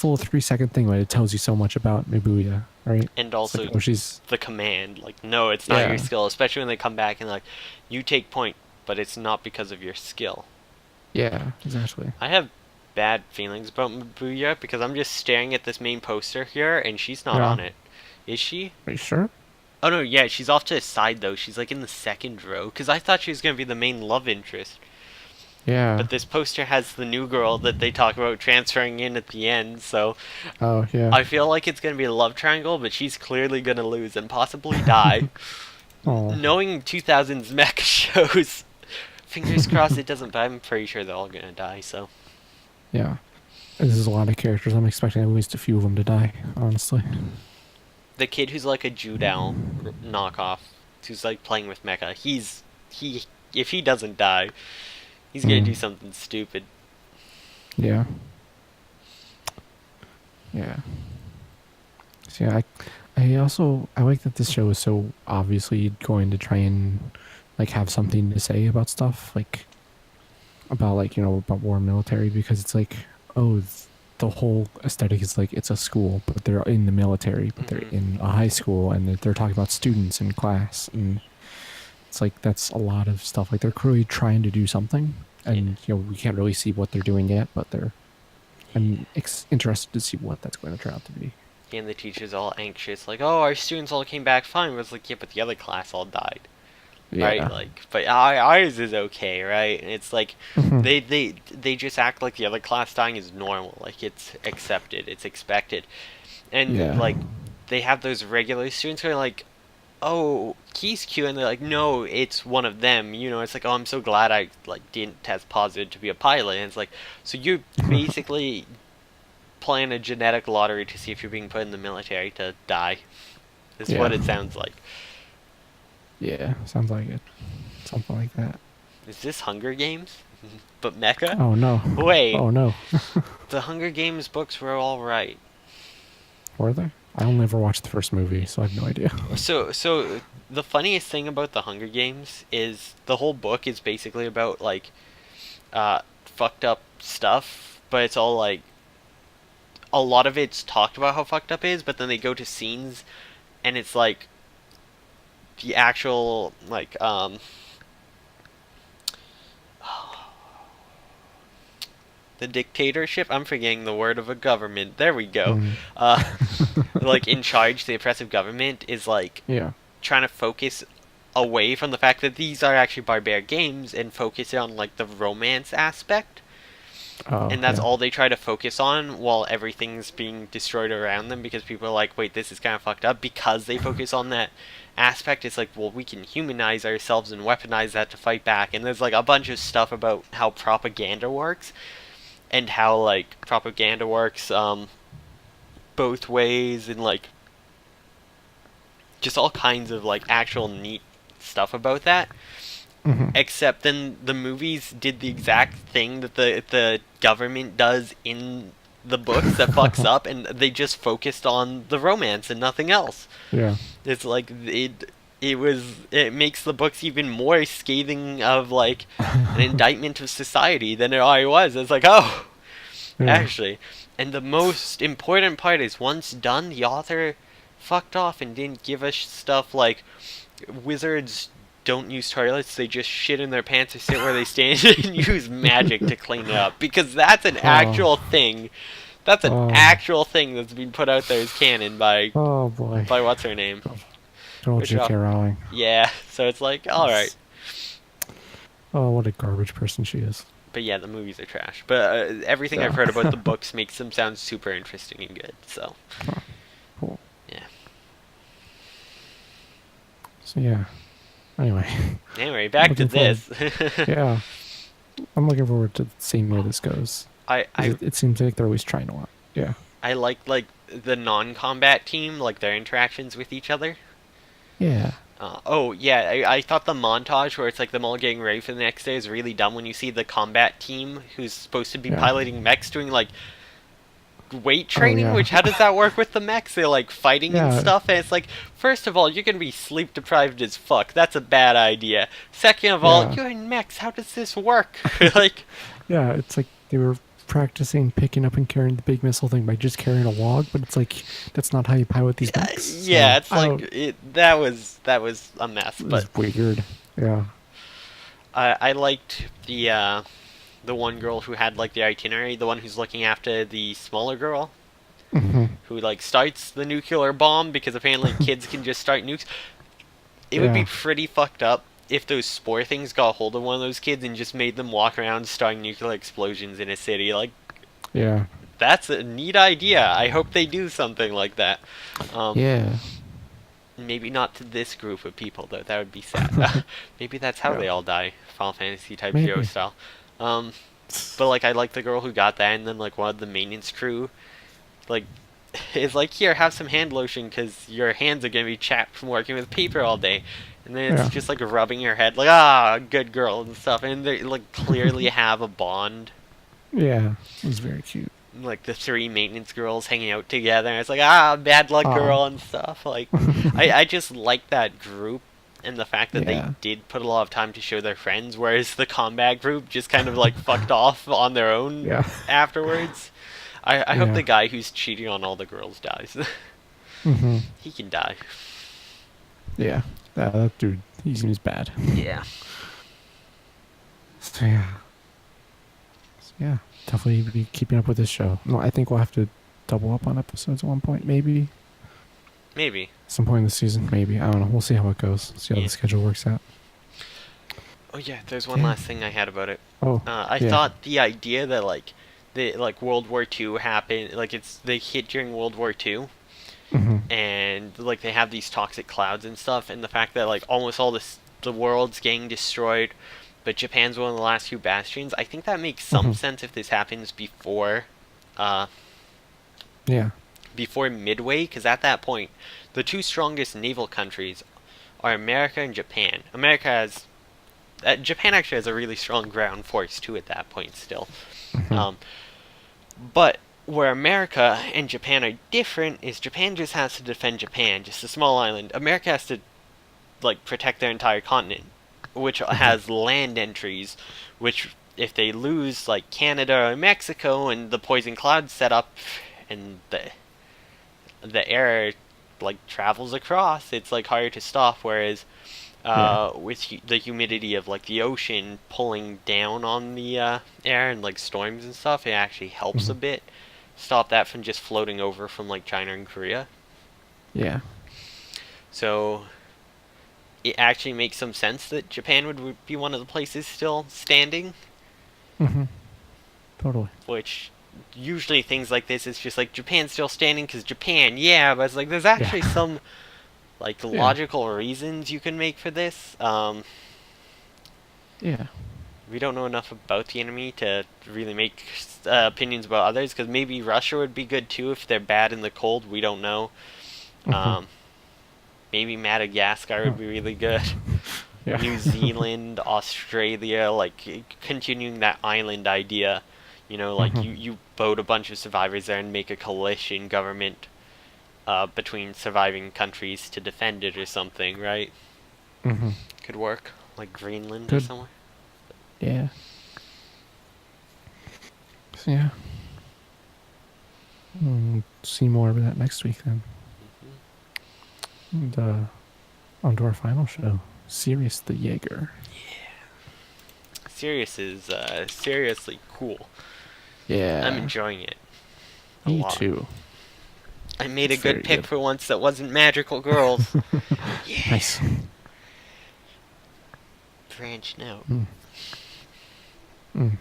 little 3-second thing, but it tells you so much about Mubuya, right? And It's also like, oh, she's the command, like, no, it's not yeah, your skill, especially when they come back and like, you take point, but it's not because of your skill. yeah, exactly. I have bad feelings about Mabuya because I'm just staring at this main poster here and she's not Yeah. on it. Is she? Are you sure? Oh no, yeah, she's off to the side though. She's like in the second row because I thought she was gonna be the main love interest. Yeah. But this poster has the new girl that they talk about transferring in at the end, so Oh yeah. I feel like it's gonna be a love triangle, but she's clearly gonna lose and possibly die. Oh. Knowing 2000s mech shows, fingers crossed it doesn't, but I'm pretty sure they're all gonna die, so. Yeah. This is a lot of characters. I'm expecting at least a few of them to die, honestly. The kid who's like a Judal knockoff, who's like playing with mecha, if he doesn't die, he's gonna do something stupid. Yeah. Yeah. So yeah, I like that this show is so obviously going to try and like have something to say about stuff like about like about war and military because it's like the whole aesthetic is like it's a school but they're in the military but they're in a high school and they're talking about students in class and it's like that's a lot of stuff like they're clearly trying to do something and we can't really see what they're doing yet but I'm interested to see what that's going to turn out to be. And the teacher's all anxious, like, oh, our students all came back fine. But it's like, yeah, but the other class all died. Yeah. Right? Like, but ours is okay, right? And it's like, they just act like the other class dying is normal. Like, it's accepted. It's expected. And, Yeah. like, they have those regular students who are like, oh, he's cute, and they're like, no, it's one of them. You know, it's like, oh, I'm so glad I like didn't test positive to be a pilot. And it's like, so you're basically playing a genetic lottery to see if you're being put in the military to die. Is Yeah. what it sounds like. Yeah, sounds like it. Something like that. Is this Hunger Games? But mecha? Oh no. Wait, Oh no. the Hunger Games books were all right. Were they? I only ever watched the first movie, so I have no idea. So the funniest thing about the Hunger Games is the whole book is basically about like fucked up stuff, but it's all like a lot of it's talked about how fucked up it is, but then they go to scenes and it's like the actual like the dictatorship. I'm forgetting the word of a government. There we go. Mm. Uh, like in charge, the oppressive government is like Yeah. trying to focus away from the fact that these are actually barbaric games and focus on like the romance aspect. Oh, And that's yeah. all they try to focus on while everything's being destroyed around them because people are like, wait, this is kind of fucked up. Because they focus on that aspect, it's like, well, we can humanize ourselves and weaponize that to fight back. And there's like a bunch of stuff about how propaganda works and how like propaganda works both ways and like just all kinds of like actual neat stuff about that. Hmm. Except then the movies did the exact thing that the government does in the books that fucks up, and they just focused on the romance and nothing else. Yeah. It's like it makes the books even more scathing of like an indictment of society than it already was. It's like, oh, Yeah. actually. And the most important part is once done, the author fucked off and didn't give us stuff like wizards don't use toilets, they just shit in their pants or sit where they stand and use magic to clean it up. Because that's an actual thing. That's an Oh. actual thing that's been put out there as canon by Oh boy. what's her name? Good old Good J.K. job. Rowling. Yeah, so it's like, alright. Oh, what a garbage person she is. But yeah, the movies are trash. But everything Yeah. I've heard about the books makes them sound super interesting and good. So, Cool. yeah. So yeah. Anyway. Anyway, back to Looking this. Yeah. I'm looking forward to seeing where this goes. I It seems like they're always trying a lot. Yeah. I like the non-combat team, like their interactions with each other. Yeah. Oh yeah, I thought the montage where it's like them all getting ready for the next day is really dumb when you see the combat team who's supposed to be Yeah. piloting mechs doing like weight training, yeah. which how does that work with the mechs? They're like fighting and Yeah. stuff, and it's like, first of all, you're gonna be sleep deprived as fuck. That's a bad idea. Second of all, Yeah. you're in mechs. How does this work? Like, Yeah, it's like they were practicing picking up and carrying the big missile thing by just carrying a log, but it's like that's not how you pilot these mechs. So yeah, it's I like don't- that was a mess. it But was weird. Yeah. I liked the one girl who had like the itinerary, the one who's looking after the smaller girl Hmm. who like starts the nuclear bomb because apparently kids can just start nukes. It would be Yeah. pretty fucked up if those spore things got hold of one of those kids and just made them walk around starting nuclear explosions in a city. Like, Yeah. that's a neat idea. I hope they do something like that. Yeah. Maybe not to this group of people though. That would be sad. Maybe that's how Yeah. they all die, Final Fantasy type Maybe. Zero style. But like I like the girl who got that, and then like one of the maintenance crew, like, is like, here, have some hand lotion because your hands are gonna be chapped from working with paper all day. And then it's Yeah. just like rubbing your head, like, ah, good girl and stuff. And they like clearly have a bond. Yeah. It was very cute. Like the three maintenance girls hanging out together. And it's like, ah, bad luck Aw. girl and stuff. Like, I just like that group and the fact that Yeah. they did put a lot of time to show their friends, whereas the combat group just kind of like fucked off on their own Yeah. afterwards. I hope Yeah. the guy who's cheating on all the girls dies. Hmm. He can die. Yeah. That dude, he seems bad. Yeah. So yeah. So, yeah. Definitely be keeping up with this show. No, I think we'll have to double up on episodes at one point, maybe. Maybe. Some point in the season, maybe. I don't know. We'll see how it goes. See how Yeah. the schedule works out. Oh yeah, there's one Yeah. last thing I had about it. Oh, I yeah. thought the idea that like the like World War II happened, like they hit during World War II, Mm-hmm. and like they have these toxic clouds and stuff, and the fact that like almost all the world's getting destroyed, but Japan's one of the last few bastions. I think that makes some Mm-hmm. sense if this happens uh, Yeah. before Midway, because at that point, the two strongest naval countries are America and Japan. Japan actually has a really strong ground force too at that point still. Mm-hmm. Um, but where America and Japan are different is Japan just has to defend Japan, just a small island. America has to like protect their entire continent, which Mm-hmm. has land entries, which if they lose like Canada or Mexico and the poison cloud set up and the air like travels across, it's like harder to stop. Whereas Yeah. with the humidity of like the ocean pulling down on the air and like storms and stuff, it actually helps Mm-hmm. a bit stop that from just floating over from like China and Korea. Yeah. So it actually makes some sense that Japan would be one of the places still standing, Mm-hmm. Totally. which usually things like this is just like Japan's still standing because Japan, yeah, but it's like there's actually Yeah. some like Yeah. logical reasons you can make for this. Yeah. We don't know enough about the enemy to really make opinions about others, because maybe Russia would be good too if they're bad in the cold. We don't know. Mm-hmm. Um, maybe Madagascar Huh. would be really good. Yeah. New Zealand, Australia, like continuing that island idea. You know, like Mm-hmm. you boat a bunch of survivors there and make a coalition government between surviving countries to defend it or something, right? Mm-hmm. Could work. Like Greenland or Good. somewhere. Yeah. So yeah. See more of that next week then. And on to our final show, Sirius the Jaeger. Sirius is seriously cool. I'm Yeah. enjoying it a Me lot. too. I made It's a good very pick good. for once that wasn't magical girls. Yeah. Nice. Branching out.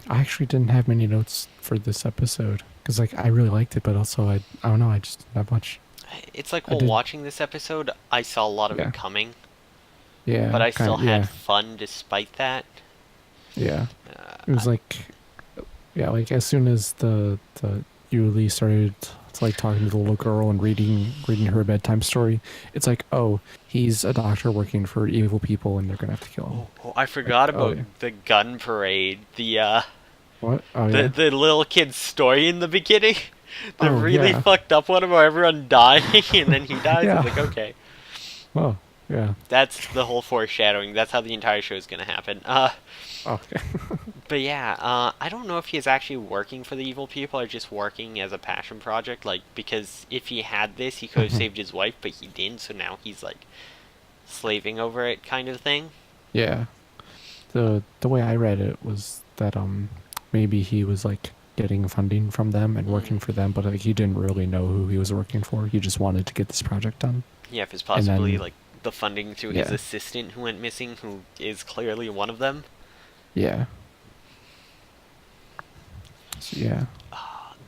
I actually didn't have many notes for this episode because like I really liked it, but also I don't know, I just didn't have much. It's like I while did. watching this episode, I saw a lot of Yeah. it coming, but Yeah. I Kind still of. had Yeah. fun despite that. Yeah. It Uh, was like, yeah, like as soon as the Yuli started to like talking to the little girl and reading her a bedtime story, it's like, oh, he's a doctor working for evil people and they're gonna have to kill him. I forgot Oh about yeah. the gun parade. What? Oh The yeah. the little kid's story in the beginning. The Oh really yeah. fucked up one about everyone dying and then he dies. I was like, Yeah. okay. Oh yeah. That's the whole foreshadowing. That's how the entire show is gonna happen. Okay. But yeah, I don't know if he is actually working for the evil people or just working as a passion project. Like, because if he had this, he could have Mhm. saved his wife, but he didn't. So now he's like slaving over it, kind of thing. Yeah. The way I read it was that maybe he was like getting funding from them and Mm. working for them, but like he didn't really know who he was working for. He just wanted to get this project done. Yeah, if it's And possibly then like the funding through his yeah. assistant who went missing, who is clearly one of them. Yeah. So yeah.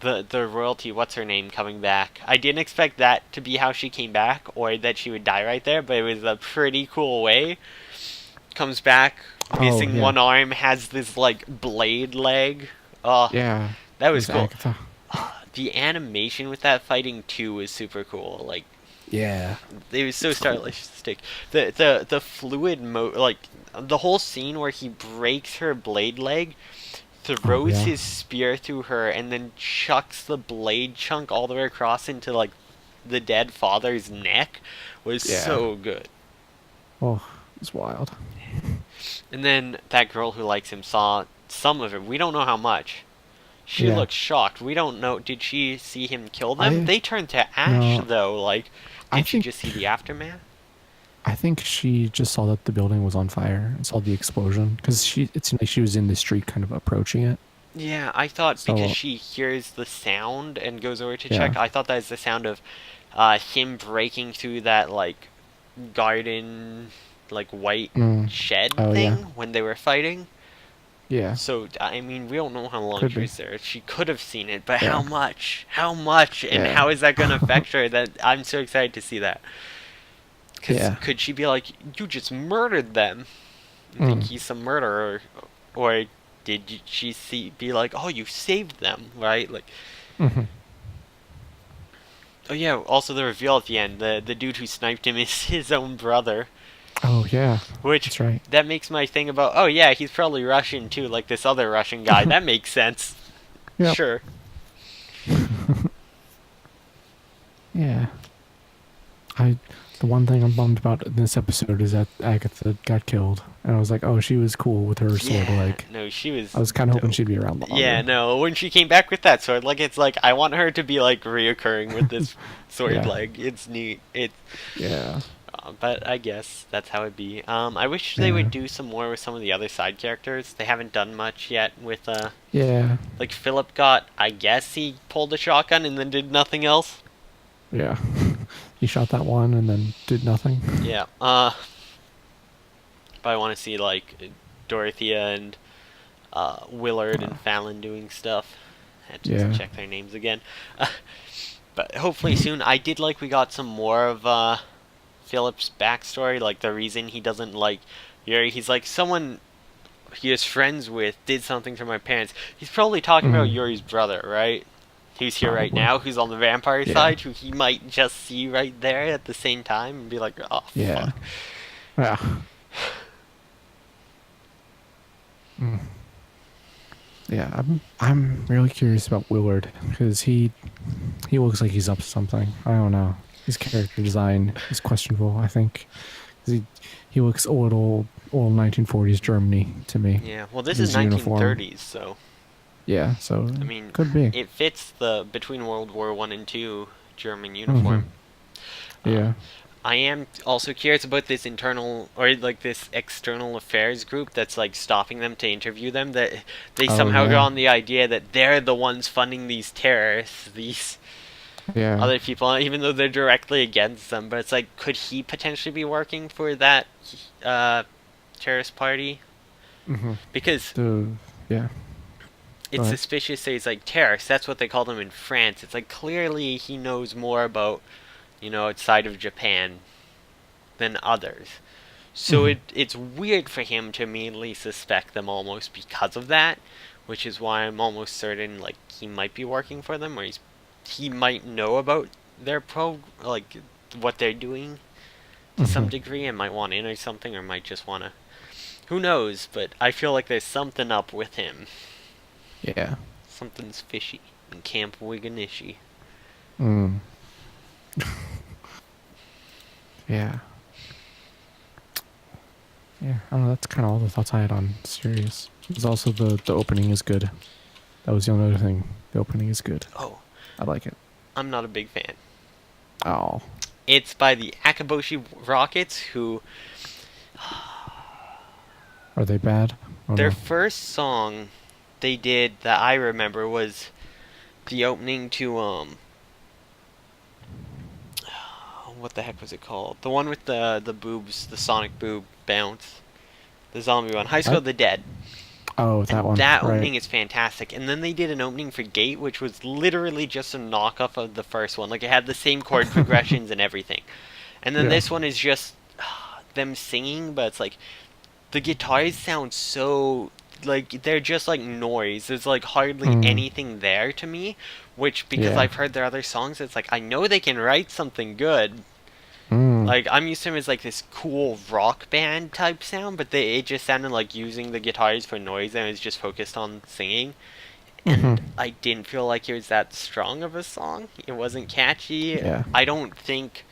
The royalty, what's her name, coming back. I didn't expect that to be how she came back, or that she would die right there, but it was a pretty cool way. Comes back, Oh missing yeah. one arm, has this like blade leg. Oh, Yeah. that It was was cool. Agatha. The animation with that fighting too was super cool. Like, Yeah. it was so It's cool. stylistic. The fluid like the whole scene where he breaks her blade leg, Oh throws yeah. his spear through her, and then chucks the blade chunk all the way across into like the dead father's neck was Yeah. so good. Oh, it's wild. And then that girl who likes him saw some of it. We don't know how much. She Yeah. looked shocked. We don't know. Did she see him kill them? I They turned to ash no. though. Like, I did she think just see the aftermath? I think she just saw that the building was on fire and saw the explosion because it seemed like she was in the street, kind of approaching it. Yeah, I thought because So she hears the sound and goes over to yeah. check, I thought that was the sound of him breaking through that like garden, like white Mm. shed Oh yeah. thing when they were fighting. Yeah. So, I mean, we don't know how long Could she be. was there. She could have seen it, but how Yeah. much? How much? And Yeah. how is that going to affect her? That I'm so excited to see that. Because Yeah. could she be like, you just murdered them? And think Mm. he's some murderer? Or did she be like, oh, you saved them, right? Like, Hmm. oh yeah, also the reveal at the end, the dude who sniped him is his own brother. Oh yeah. Which, That's right. that makes my thing about, oh yeah, he's probably Russian too, like this other Russian guy. That makes sense. Yep. Sure. Yeah. I the one thing I'm bummed about in this episode is that Agatha got killed, and I was like, oh, she was cool with her sword Yeah, leg. no, she was I was kind of hoping dope. she'd be around Yeah, longer. no, when she came back with that sword, like, it's like, I want her to be, like, reoccurring with this sword Yeah. leg. It's neat. Yeah. But I guess that's how it be. I wish they Yeah. would do some more with some of the other side characters. They haven't done much yet with, Yeah. like, Philip got, I guess he pulled a shotgun and then did nothing else. Yeah. He shot that one and then did nothing. Yeah, but I want to see, like, Dorothea and, Willard and Fallon doing stuff. I had to Yeah. check their names again. But hopefully soon. I did like we got some more of, Philip's backstory, like the reason he doesn't like Yuri. He's like, someone he is friends with did something to my parents. He's probably talking about Mhm. Yuri's brother, right? Who's here right Probably. now, who's on the vampire Yeah. side, who he might just see right there at the same time and be like, oh, Yeah. fuck. Yeah. Mm. Yeah. I'm really curious about Willard because he looks like he's up to something. I don't know. His character design is questionable. I think 'cause he looks old 1940s Germany to me. Yeah, well, this is His uniform. 1930s, so, Yeah. So I mean, could be. it fits the between World War One and Two German Hmm. uniform. Uh, Yeah. I am also curious about this internal or like this external affairs group that's like stopping them to interview them. That they Oh somehow got yeah. on the idea that they're the ones funding these terrorists, these Yeah. other people, even though they're directly against them. But it's like, could he potentially be working for that terrorist party? Hmm. Because The yeah. Go it's ahead. suspicious that he's like terrorists. That's what they call them in France. It's like clearly he knows more about, outside of Japan than others. So Hmm. it's weird for him to immediately suspect them almost because of that, which is why I'm almost certain like he might be working for them, or he might know about their like what they're doing to some Hmm. degree, and might want in or something, or might just wanna. Who knows? But I feel like there's something up with him. Yeah. Something's fishy in Camp Wiganishi. Mm. Yeah. Yeah. I don't know. That's kind of all the thoughts I had on series. There's also the opening is good. That was the only other thing. The opening is good. Oh, I like it. I'm not a big fan. Oh. It's by the Akaboshi Rockets, who Are they bad? Oh their no. first song they did that I remember was the opening to what the heck was it called? The one with the boobs, the sonic boob bounce, the zombie one, High School What? of the Dead. Oh, that And one. that Right. opening is fantastic. And then they did an opening for Gate, which was literally just a knockoff of the first one. Like it had the same chord progressions and everything. And then Yeah. this one is just them singing, but it's like the guitars sound so like they're just like noise. There's like hardly Mm. anything there to me, which because Yeah. I've heard their other songs, it's like I know they can write something good. Mm. Like I'm used to them as like this cool rock band type sound, but it just sounded like using the guitars for noise and it was just focused on singing. Hmm. And I didn't feel like it was that strong of a song. It wasn't catchy. Yeah. I don't think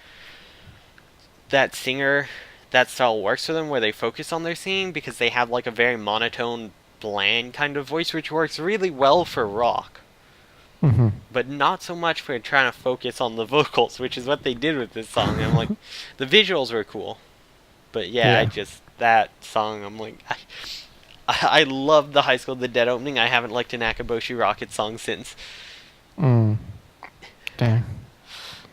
that singer that style works for them where they focus on their singing because they have like a very monotone, bland kind of voice, which works really well for rock, Hmm. but not so much for trying to focus on the vocals, which is what they did with this song. And I'm like, the visuals were cool, but yeah, Yeah. that song, I'm like, I love the High School of the Dead opening. I haven't liked an Akaboshi Rocket song since, Mm. Dang.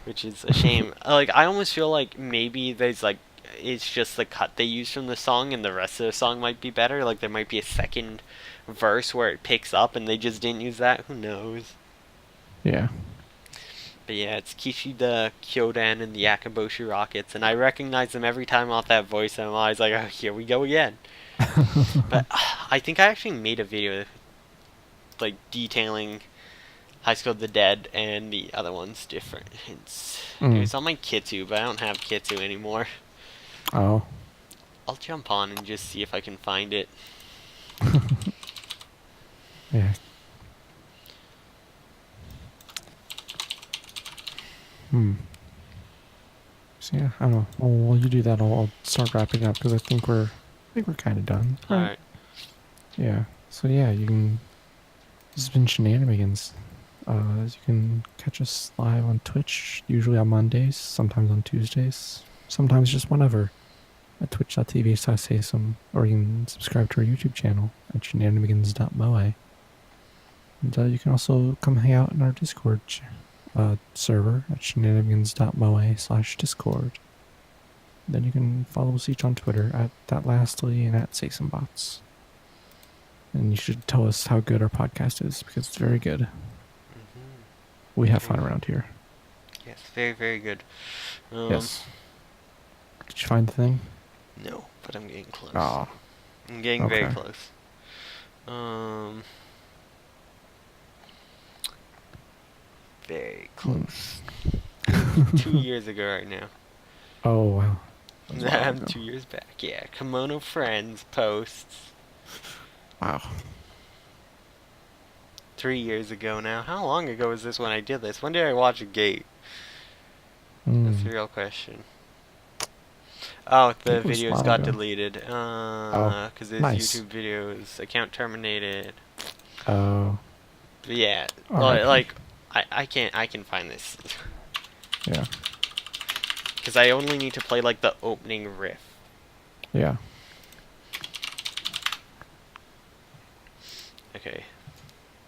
which is a shame. Like, I almost feel like maybe there's like it's just the cut they use from the song, and the rest of the song might be better. Like there might be a second verse where it picks up, and they just didn't use that. Who knows? Yeah. But yeah, it's Kishida, Kyodan, and the Akaboshi Rockets, and I recognize them every time off that voice, and I'm always like, oh, here we go again. But I think I actually made a video, like, detailing High School of the Dead, and the other one's different. It was on my Kitsu, but I don't have Kitsu anymore. Oh. I'll jump on and just see if I can find it. Yeah. So yeah, I don't know. Well, while you do that, I'll start wrapping up because I think we're kind of done. All right. Yeah. So yeah, you can. This has been Shenanimegans. You can catch us live on Twitch, usually on Mondays, sometimes on Tuesdays, sometimes just whenever, at twitch.tv/Sasam, or you can subscribe to our YouTube channel at shenanimegans.moe. And you can also come hang out in our Discord server at shenanimegans.moe/Discord. Then you can follow us each on Twitter at ThatLastly and at SaySomeBots. And you should tell us how good our podcast is, because it's very good. We have fun around here. Yes, very, very good. Yes. Did you find the thing? No, but I'm getting close. Aw. I'm getting very close. Very close. 2 years ago right now. Oh, wow. I'm 2 years back. Yeah, Kimono Friends posts. Wow. 3 years ago now. How long ago was this when I did this? When did I watch a Gate? That's the real question. Oh, the videos got deleted. Because his YouTube videos account terminated. Oh. But yeah, like I can find this. Yeah. Because I only need to play like the opening riff. Yeah. Okay.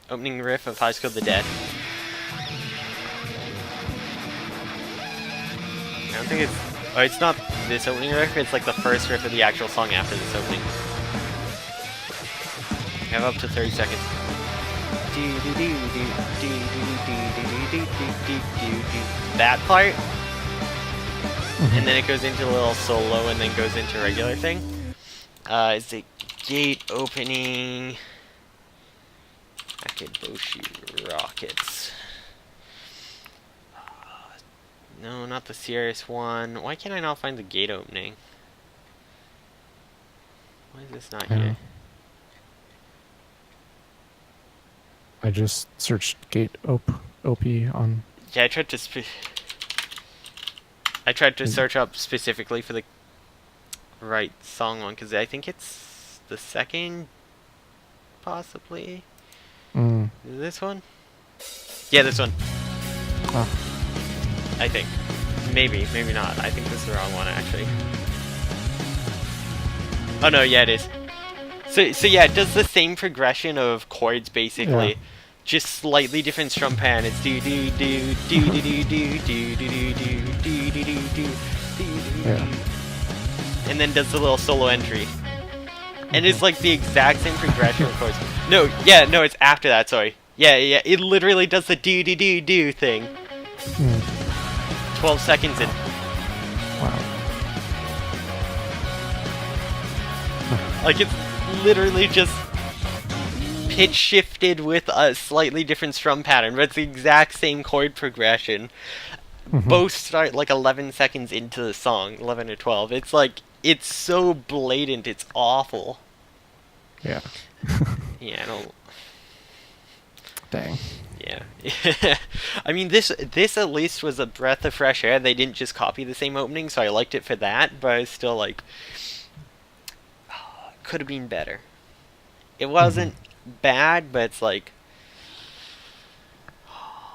Opening riff of High School of the Dead. I don't think it's... Oh, it's not this opening riff, it's like the first riff of the actual song after this opening. You have up to 30 seconds. That part. And then it goes into a little solo and then goes into a regular thing. Is the Gate opening... Akaboshi Rockets. No, not the serious one. Why can't I not find the Gate opening? Why is this not here? I just searched Gate OP on... Yeah, I tried to search up specifically for the right song one, because I think it's the second, possibly. Is this one? Yeah, this one. Oh. I think. Maybe not. I think this is the wrong one, actually. Oh no, yeah, it is. So yeah, it does the same progression of chords, basically. Yeah. Just slightly different strum pattern. It's do do do do do do do do do do do do do do. Yeah. And then does the little solo entry. And it's like the exact same progression of chords. No, it's after that, sorry. Yeah, it literally does the do thing. 12 seconds in. Wow. Like, it's literally just pitch shifted with a slightly different strum pattern, but it's the exact same chord progression. Both start like 11 seconds into the song, 11 or 12. It's like, it's so blatant, it's awful. Yeah. Yeah, I don't... Dang. Yeah. I mean, this at least was a breath of fresh air. They didn't just copy the same opening, so I liked it for that, but it's still like... could have been better. It wasn't bad, but it's like...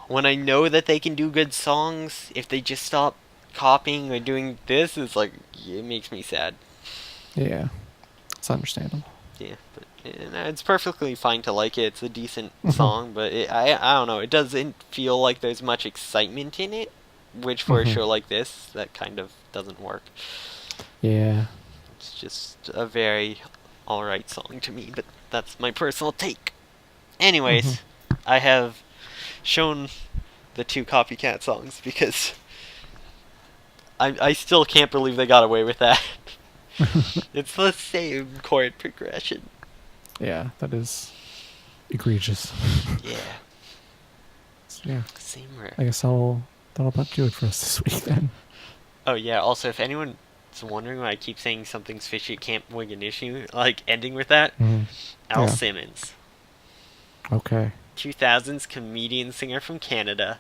when I know that they can do good songs, if they just stop copying or doing this, it's like, it makes me sad. Yeah. It's understandable. Yeah, but it's perfectly fine to like it. It's a decent song, but I don't know. It doesn't feel like there's much excitement in it, which for a show like this, that kind of doesn't work. Yeah. It's just a very alright song to me, but that's my personal take. Mhm. Anyways, I have shown the two copycat songs because I still can't believe they got away with that. It's the same chord progression. Yeah, that is egregious. Yeah, So, yeah, same riff. I guess that'll about do it for us this week then. Oh yeah, also if anyone's wondering why I keep saying something's fishy at Camp Wiganishu, like ending with that, Mhm. Al Yeah. Simmons. Okay. 2000s comedian singer from Canada.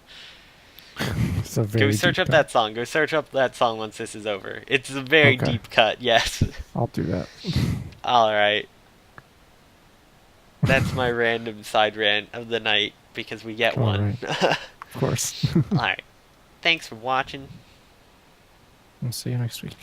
It's a Go very search deep up cut. that song. Go search up that song once this is over. It's a very Okay. deep cut, yes. I'll do that. Alright. That's my random side rant of the night because we get All one. right. Of course. Alright. Thanks for watching. I'll see you next week.